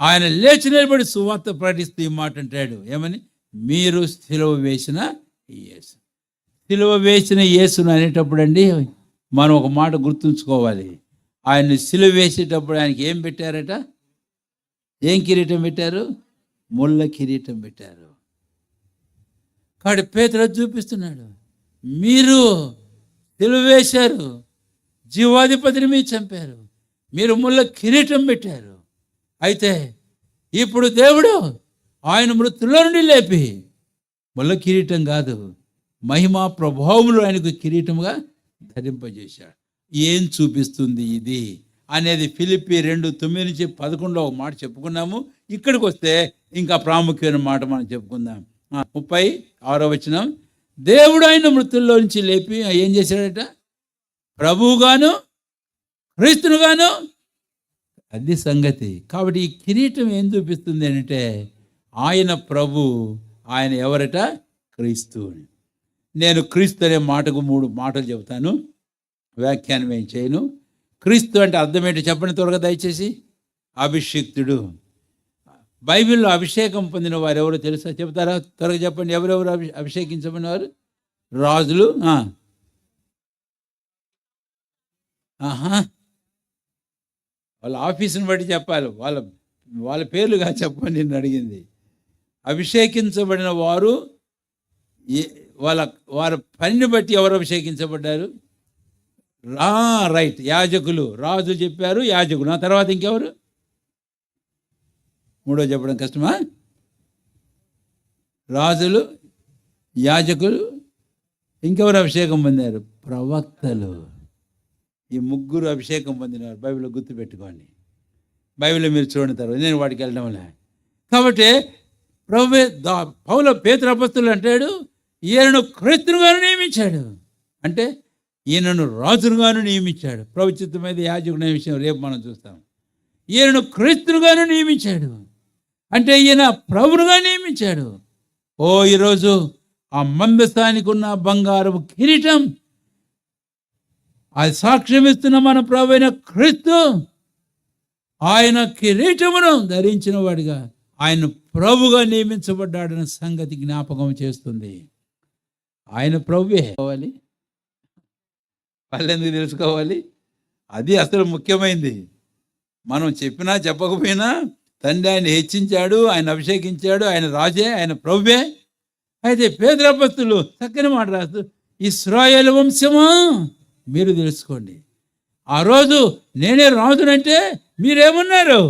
ఆయన లేచి నిలబడి సువార్త ప్రకటిస్తూ ఈ మాట అంటాడు. ఏమని? మీరు సిలువ వేసిన యేసు. సిలువ వేసిన యేసును అనేటప్పుడు అండి మనం ఒక మాట గుర్తుంచుకోవాలి. ఆయన్ని సిలువ వేసేటప్పుడు ఆయనకి ఏం పెట్టారట? ఏం కిరీటం పెట్టారు? ముళ్ళ కిరీటం పెట్టారు. కాబట్టి పేతురు చూపిస్తున్నాడు, మీరు సిలువ వేశారు, జీవాధిపతిని మీరు చంపారు, మీరు ముళ్ళ కిరీటం పెట్టారు. అయితే ఇప్పుడు దేవుడు ఆయన మృతుల్లో నుండి లేపి ముళ్ళ కిరీటం కాదు, మహిమా ప్రభావములు ఆయనకు కిరీటముగా ధరింపజేశాడు. ఏం చూపిస్తుంది ఇది అనేది ఫిలిప్పి 2:9-11 ఒక మాట చెప్పుకున్నాము. ఇక్కడికి వస్తే ఇంకా ప్రాముఖ్యమైన మాట మనం చెప్పుకుందాం. 36వ వచనం, దేవుడు ఆయన మృతుల్లో నుంచి లేపి ఏం చేశాడట? ప్రభువుగాను క్రీస్తునుగాను. అది సంగతి. కాబట్టి ఈ కిరీటం ఏం చూపిస్తుంది అంటే ఆయన ప్రభు, ఆయన ఎవరట? క్రీస్తు. నేను క్రీస్తు అనే మాటకు 3 మాటలు చెబుతాను, వ్యాఖ్యానం ఏం చేయను. క్రీస్తు అంటే అర్థం ఏంటో చెప్పండి త్వరగా దయచేసి. అభిషిక్తుడు. బైబిల్లో అభిషేకం పొందిన వారు ఎవరో తెలుసా? చెబుతారా? త్వరగా చెప్పండి. ఎవరెవరు అభిషేకించబడిన వారు? రాజులు. వాళ్ళ ఆఫీసుని బట్టి చెప్పాలి, వాళ్ళ పేర్లుగా చెప్పండి. నేను అడిగింది అభిషేకించబడిన వారు. వారి పనిని బట్టి ఎవరు అభిషేకించబడ్డారు? రైట్, యాజకులు. రాజు చెప్పారు, యాజకులు. నా తర్వాత ఇంకెవరు? మూడో చెప్పడం కష్టమా? రాజులు, యాజకులు, ఇంకెవరు అభిషేకం పొందారు? ప్రవక్తలు. ఈ 3 అభిషేకం పొందినారు. బైబిల్లో గుర్తుపెట్టుకోండి. బైబిల్లో మీరు చూడని తర్వాత నేను వాటికి వెళ్ళడం లే. కాబట్టి పేతురు అపొస్తలుడు అంటాడు, ఈయనను క్రీస్తునుగాను నియమించాడు. అంటే ఈయనను రాజునుగాను నియమించాడు. ప్రభుత్వమైన యాజకుడు అనే విషయం రేపు మనం చూస్తాం. ఈయనను క్రీస్తునుగాను నియమించాడు అంటే ఈయన ప్రభువుగా నియమించాడు. ఈరోజు ఆ మందస్థానికి ఉన్న బంగారపు కిరీటం, అది సాక్ష్యం ఇస్తున్న మన ప్రభువైన క్రీస్తు. ఆయన కిరీటమును ధరించిన వాడిగా ఆయన ప్రభుగా నియమించబడ్డాడన్న సంగతి జ్ఞాపకం చేస్తుంది. ఆయన ప్రభువే కావాలి. వాళ్ళు ఎందుకు తెలుసుకోవాలి? అది అసలు ముఖ్యమైనది. మనం చెప్పినా చెప్పకపోయినా తండ్రి ఆయన హెచ్చించాడు, ఆయన అభిషేకించాడు, ఆయన రాజే, ఆయన ప్రభువే. అయితే పేతురు అపొస్తలుడు చక్కని మాట రాస్తూ, ఇశ్రాయేలు వంశమా మీరు తెలుసుకోండి. ఆ రోజు నేనే రాజునంటే మీరేమన్నారు?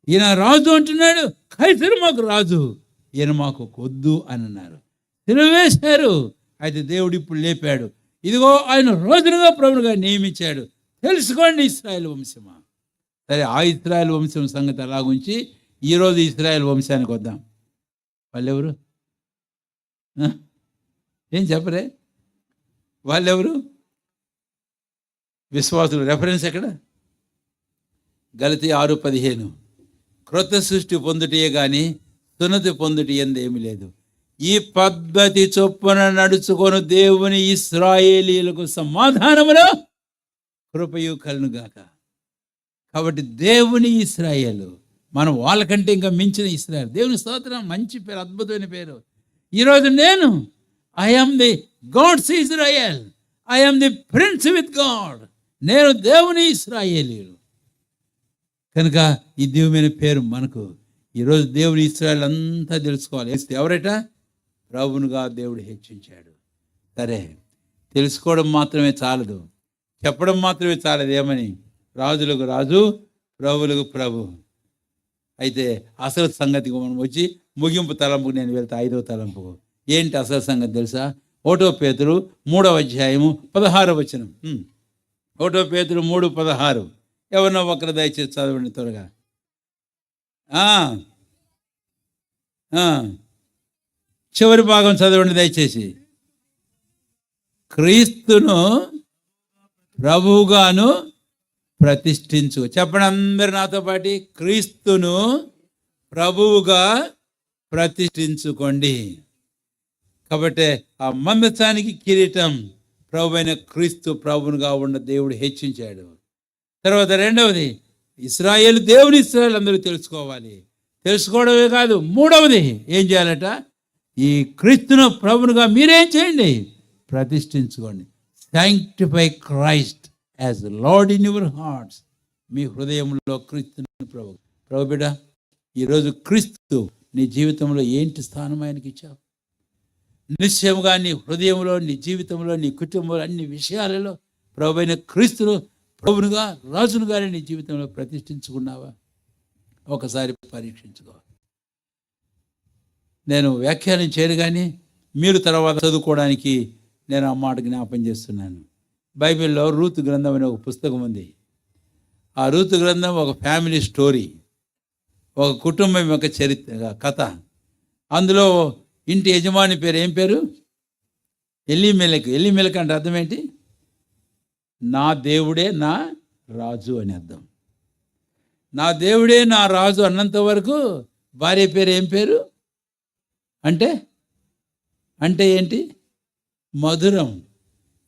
ఈయన రాజు అంటున్నాడు, కైసరు మాకు రాజు, ఈయన మాకు వద్దు అని అన్నారు. సిలువేశారు. అయితే దేవుడు ఇప్పుడు లేపాడు. ఇదిగో ఆయన రాజునుగా ప్రభువుగా నియమించాడు. తెలుసుకోండి ఇశ్రాయేలు వంశమా. సరే, ఆ ఇశ్రాయేలు వంశం సంగతి అలాగుంచి ఈరోజు ఇశ్రాయేలు వంశానికి వద్దాం. వాళ్ళెవరు? ఏం చెప్పరే? వాళ్ళెవరు? విశ్వాసులు. రెఫరెన్స్ ఎక్కడ? గలతీ 6:15, క్రొత్త సృష్టి పొందుటే కానీ సున్నతి పొందుటి ఎందేమీ లేదు. ఈ పద్ధతి చొప్పున నడుచుకొని దేవుని ఇశ్రాయేలీయులకు సమాధానములో కృపయు కలుగుగాక. కాబట్టి దేవుని ఇశ్రాయేలు, మనం వాళ్ళకంటే ఇంకా మించిన ఇశ్రాయేలు. దేవుని స్తోత్రం. మంచి పేరు, అద్భుతమైన పేరు. ఈరోజు నేను I am the God's Israel, I am the prince with God. నేను దేవుని ఇశ్రాయేలీయులు కనుక ఈ దివ్యమైన పేరు మనకు. ఈరోజు దేవుని ఇశ్రాయేలు అంతా తెలుసుకోవాలి. ఎవరట? ప్రభువునుగా దేవుడు హెచ్చించాడు. సరే, తెలుసుకోవడం మాత్రమే చాలదు, చెప్పడం మాత్రమే చాలదు. ఏమని? రాజులకు రాజు, ప్రభువులకు ప్రభు. అయితే అసలు సంగతికి మనం వచ్చి ముగింపు తలంపుకు నేను వెళ్తా. 5వ తలంపు ఏంటి అసలు సంగతి తెలుసా? 1 పేతురు 3వ అధ్యాయము 16వ వచనం. 1 పేతురు 3:16. ఎవరినో ఒకరు దయచేసి చదవండి త్వరగా. చివరి భాగం చదవండి దయచేసి. క్రీస్తును ప్రభువుగాను ప్రతిష్ఠించు. చెప్పండి అందరు నాతో పాటి. క్రీస్తును ప్రభువుగా ప్రతిష్ఠించుకోండి. కాబట్టి ఆ మందసానికి కిరీటం ప్రభువైన క్రీస్తు ప్రభువుగా ఉన్న దేవుడు హెచ్చించాడు. తర్వాత రెండవది, ఇశ్రాయేలు దేవుని ఇశ్రాయేలు అందరూ తెలుసుకోవాలి. తెలుసుకోవడమే కాదు, మూడవది ఏం చేయాలట? ఈ క్రీస్తును ప్రభువుగా మీరేం చేయండి? ప్రతిష్ఠించుకోండి. Sanctify Christ as Lord in your hearts. మీ హృదయంలో క్రీస్తుని ప్రభు బిడ్డ, ఈరోజు క్రీస్తు నీ జీవితంలో ఏంటి స్థానం ఆయనకి ఇచ్చావు? నిశ్చయముగా నీ హృదయంలో, నీ జీవితంలో, నీ కుటుంబంలో, అన్ని విషయాలలో ప్రభువైన క్రీస్తును ప్రభువునుగా, రాజునుగా నీ జీవితంలో ప్రతిష్ఠించుకున్నావా? ఒకసారి పరీక్షించుకో. నేను వ్యాఖ్యానం చేయను, కానీ మీరు తర్వాత చదువుకోవడానికి నేను ఆ మాట జ్ఞాపం చేస్తున్నాను. బైబిల్లో రూతు గ్రంథం అనే ఒక పుస్తకం ఉంది. ఆ రూతు గ్రంథం ఒక ఫ్యామిలీ స్టోరీ, ఒక కుటుంబం యొక్క చరిత్ర కథ. అందులో ఇంటి యజమాని పేరు ఏం పేరు? ఎలీమెలెకు. ఎలీమెలెకు అంటే అర్థం ఏంటి? నా దేవుడే నా రాజు అని అర్థం. నా దేవుడే నా రాజు అన్నంత వరకు భార్య పేరు ఏం పేరు? అంటే అంటే ఏంటి? మధురం.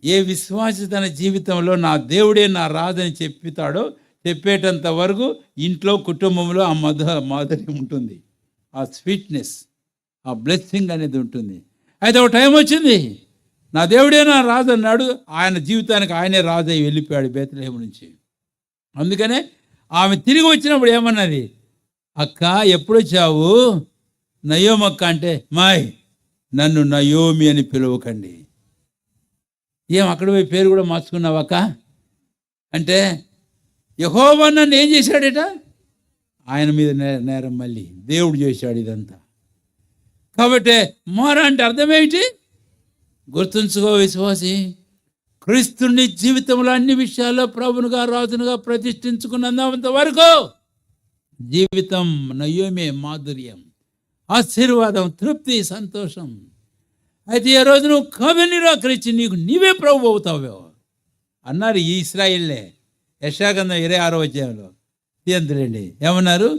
ఏ విశ్వాసి తన జీవితంలో నా దేవుడే నా రాజు అని చెప్పేటంత వరకు ఇంట్లో కుటుంబంలో ఆ మాధుర్యం ఉంటుంది, ఆ స్వీట్నెస్, ఆ బ్లెస్సింగ్ అనేది ఉంటుంది. అయితే ఒక టైం వచ్చింది, నా దేవుడే నా రాజు అన్నాడు. ఆయన జీవితానికి ఆయనే రాజు అయి వెళ్ళిపోయాడు బేత్లెహేము నుంచి. అందుకనే ఆమె తిరిగి వచ్చినప్పుడు ఏమన్నది? అక్క ఎప్పుడొచ్చావు? నయోమక్క అంటే, మాయ్ నన్ను నయోమి అని పిలవకండి. ఏం అక్కడ పోయి పేరు కూడా మార్చుకున్నావక్క అంటే, యెహోవా నన్ను ఏం చేశాడట? ఆయన మీద నేరం మళ్ళీ దేవుడు చేశాడు ఇదంతా. కాబట్టి మారా అంటే అర్థమేమిటి? గుర్తుంచుకో విశ్వాసి, క్రీస్తుని జీవితంలో అన్ని విషయాల్లో ప్రభునుగా రాజునుగా ప్రతిష్ఠించుకున్నంత వరకు జీవితం నయోమే, మాధుర్యం, ఆశీర్వాదం, తృప్తి, సంతోషం. అయితే ఈ రోజు నువ్వు కవి నిరాకరించి నీవే ప్రభు అవుతావో అన్నారు ఈ ఇశ్రాయేలే. యెషయాగ్రంథం 26వ అధ్యాయంలో తీయంతులేండి ఏమన్నారు?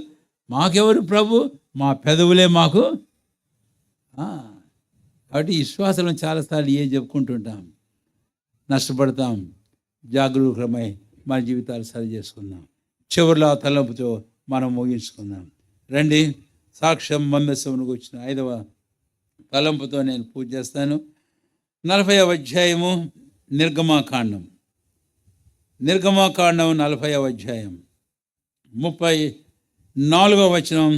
మాకెవరు ప్రభు? మా పెదవులే మాకు. కాబట్టి విశ్వాసం చాలాసార్లు ఏం చెప్పుకుంటుంటాం, నష్టపడతాం. జాగరూకమై మన జీవితాలు సరి చేసుకుందాం. చివరిలో ఆ తలంపుతో మనం ముగించుకుందాం. రండి, సాక్ష్యం మందస్సమును కూర్చున్న 5వ తలంపుతో నేను పూజ చేస్తాను. 40వ అధ్యాయము నిర్గమాకాండం. నిర్గమాకాండం 40వ అధ్యాయం 34వ వచనం.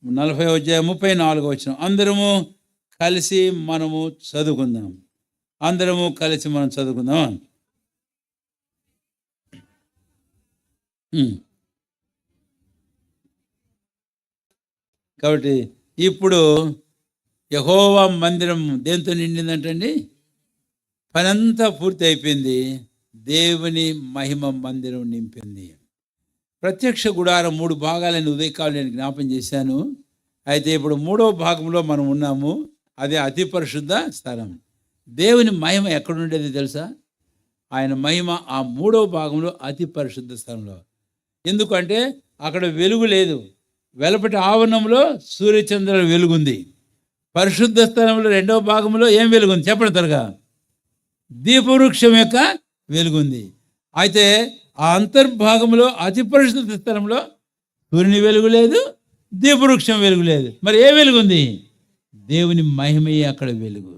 40వ అధ్యాయం 34వ వచనం. అందరము కలిసి మనము చదువుకుందాం. అందరము కలిసి మనం చదువుకుందాం. కాబట్టి ఇప్పుడు యెహోవా మందిరం దేంతో నిండిందంటండి? పనంతా పూర్తి అయిపోయింది. దేవుని మహిమ మందిరం నింపింది. ప్రత్యక్ష గుడారం 3 భాగాలని ఉదయకాలం నేను జ్ఞాపం చేశాను. అయితే ఇప్పుడు 3వ భాగంలో మనం ఉన్నాము. అదే అతి పరిశుద్ధ స్థలం. దేవుని మహిమ ఎక్కడుండేది తెలుసా? ఆయన మహిమ ఆ 3వ భాగంలో అతి పరిశుద్ధ స్థలంలో. ఎందుకంటే అక్కడ వెలుగు లేదు. వెలపటి ఆవరణంలో సూర్యచంద్రుల వెలుగుంది. పరిశుద్ధ స్థలంలో 2వ భాగంలో ఏం వెలుగుంది చెప్పండి త్వరగా? దీపవృక్షం యొక్క వెలుగుంది. అయితే ఆ అంతర్భాగంలో అతి పరిశుద్ధ స్థలంలో సూర్యుని వెలుగు లేదు, దీపవృక్షం వెలుగు లేదు. మరి ఏ వెలుగుంది? దేవుని మహిమయే అక్కడ వెలుగు.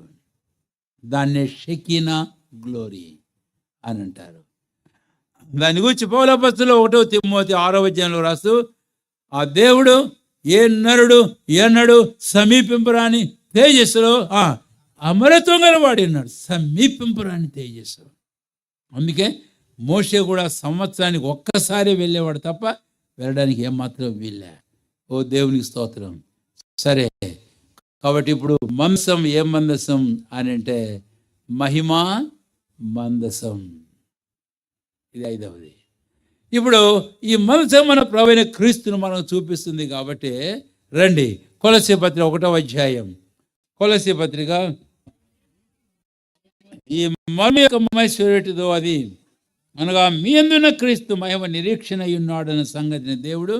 దాన్నే షెకీనా గ్లోరీ అని అంటారు. దాని గురించి పౌలు అపోస్తలుడు 1వ తిమోతి 6వ అధ్యాయంలో రాస్తూ, ఆ దేవుడు ఏ నరుడు ఎన్నడు సమీపింపరాని తేజస్సులో అమరత్వం గలవాడి ఉన్నాడు. సమీపింపరాని తేజస్సు. అందుకే మోషే కూడా సంవత్సరానికి ఒక్కసారి వెళ్ళేవాడు తప్ప వెళ్ళడానికి ఏమాత్రం వీళ్ళే. ఓ దేవునికి స్తోత్రం. సరే, కాబట్టి ఇప్పుడు మందసం ఏం మందసం అని అంటే మహిమా మందసం. ఇది 5వది. ఇప్పుడు ఈ మందసం మన ప్రభువైన క్రీస్తును మనం చూపిస్తుంది. కాబట్టి రండి, కొలస్సీ పత్రిక 1వ అధ్యాయం. కొలస్సీ పత్రిక ఈ మహిమ యొక్క మహేశ్వరుడితో అది అనగా మీ యందున్న క్రీస్తు మహిమ నిరీక్షణ ఉన్నాడన్న సంగతిని దేవుడు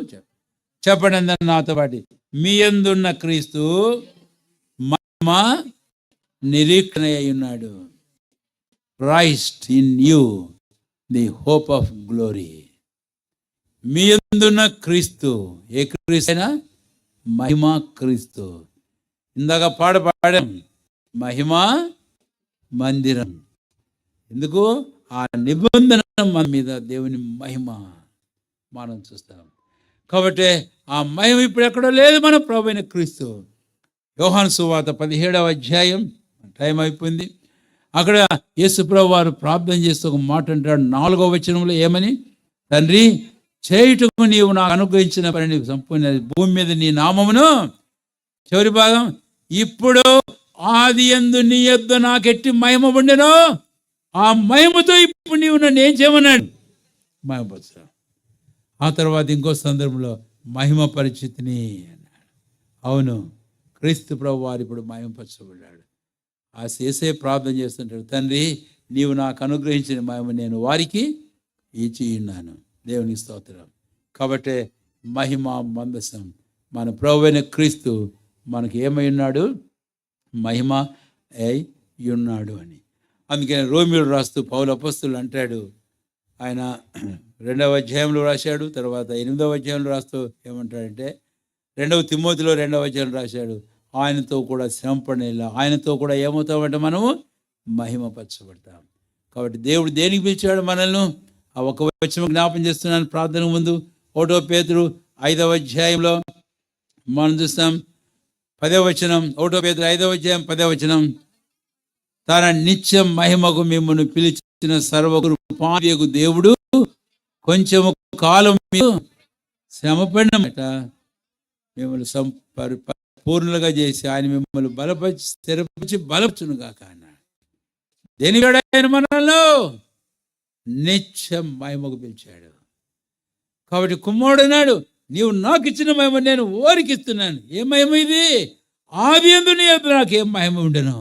చెప్పండి అందరూ నాతో పాటు. మీ యందున్న క్రీస్తు మహిమ నిరీక్షణ ఉన్నాడు. Christ in you the hope of glory. మీ యందున్న క్రీస్తు. ఏ క్రీస్తు అయినా? మహిమ క్రీస్తు. ఇందాక పాడాం మహిమా మందిరం. ఎందుకు? ఆ నిబంధన మన మీద దేవుని మహిమ మనం చూస్తాం. కాబట్టి ఆ మహిమ ఇప్పుడు ఎక్కడో లేదు, మన ప్రభువైన క్రీస్తు. యోహాను సువార్త 17వ అధ్యాయం. టైం అయిపోయింది. అక్కడ యేసు ప్రభు వారు ప్రార్థన చేస్తూ ఒక మాట అంటాడు 4వ వచనంలో. ఏమని? తండ్రి, చేయుటకు నీవు నాకు అనుగ్రహించిన పని సంపూర్ణ భూమి మీద నీ నామమును. చివరి భాగం, ఇప్పుడు ఆది యందు నీ యొద్ద నాకెట్టి మహిమ ఉండెనో ఆ మహిమతో ఇప్పుడు నీవు నన్ను ఏం చేయమన్నాడు? మహిమపరచు. ఆ తర్వాత ఇంకో సందర్భంలో మహిమ పరిచితిని అన్నాడు. అవును, క్రీస్తు ప్రభు వారు ఇప్పుడు మహిమపరచబడ్డాడు. ఆ చేసే ప్రార్థన చేస్తుంటాడు, తండ్రి నీవు నాకు అనుగ్రహించిన మహిమ నేను వారికి ఇచ్చి ఉన్నాను. దేవుని స్తోత్రం. కాబట్టి మహిమ మందసం మన ప్రభువైన క్రీస్తు మనకి ఏమై ఉన్నాడు? మహిమ అయి ఉన్నాడు అని. అందుకని రోమియోలు రాస్తూ పౌలు అపోస్తలుడు అంటాడు, ఆయన 2వ అధ్యాయంలో రాశాడు, తర్వాత 8వ అధ్యాయంలో రాస్తూ ఏమంటాడంటే 2వ తిమోతిలో 2వ అధ్యాయం రాశాడు, ఆయనతో కూడా శ్రమపడేలా ఆయనతో కూడా ఏమవుతామంటే మనము మహిమపరచబడతాం. కాబట్టి దేవుడు దేనికి పిలిచాడు మనల్ని? ఆ ఒక వచనం జ్ఞాపం చేస్తున్నాను ప్రార్థన ముందు. 1 పేతురు 5వ అధ్యాయంలో మనం చూస్తాం 10వ వచనం. 1 పేతురు 5వ అధ్యాయం 10వ వచనం, తన నిత్య మహిమకు మిమ్మల్ని పిలిచిన సర్వకృపానిధి దేవుడు కొంచెము కాలం శ్రమపడినమాట మిమ్మల్ని పూర్ణులుగా చేసి ఆయన మిమ్మల్ని బలపరిచి స్థిరపరిచి బలపరచును గాక అన్నాడు. దేనికి ఆయన మనలో నిత్య మహిమకు పిలిచాడు. కాబట్టి కుమారుడు అన్నాడు, నీవు నాకు ఇచ్చిన మహిమ నేను ఓరికి ఇస్తున్నాను. ఏ మహిమ ఇది? ఆది యందు నీ యందు నాకు ఏం మహిమ ఉండను.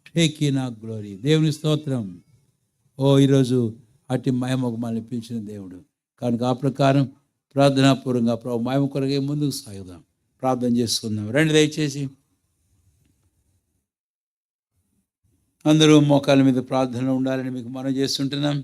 టేక్ నా గ్లోరీ. దేవుని స్తోత్రం. ఈరోజు అట్టి మహిమకు మనల్ని పిలిచిన దేవుడు కనుక ఆ ప్రకారం ప్రార్థనాపూర్వంగా ప్రభు మహిమ కొరకే ముందుకు సాగుదాం. ప్రార్థన చేసుకుందాం. రండి దయచేసి అందరూ మోకాళ్ళ మీద ప్రార్థన ఉండాలని మీకు మనం చేస్తుంటున్నాం.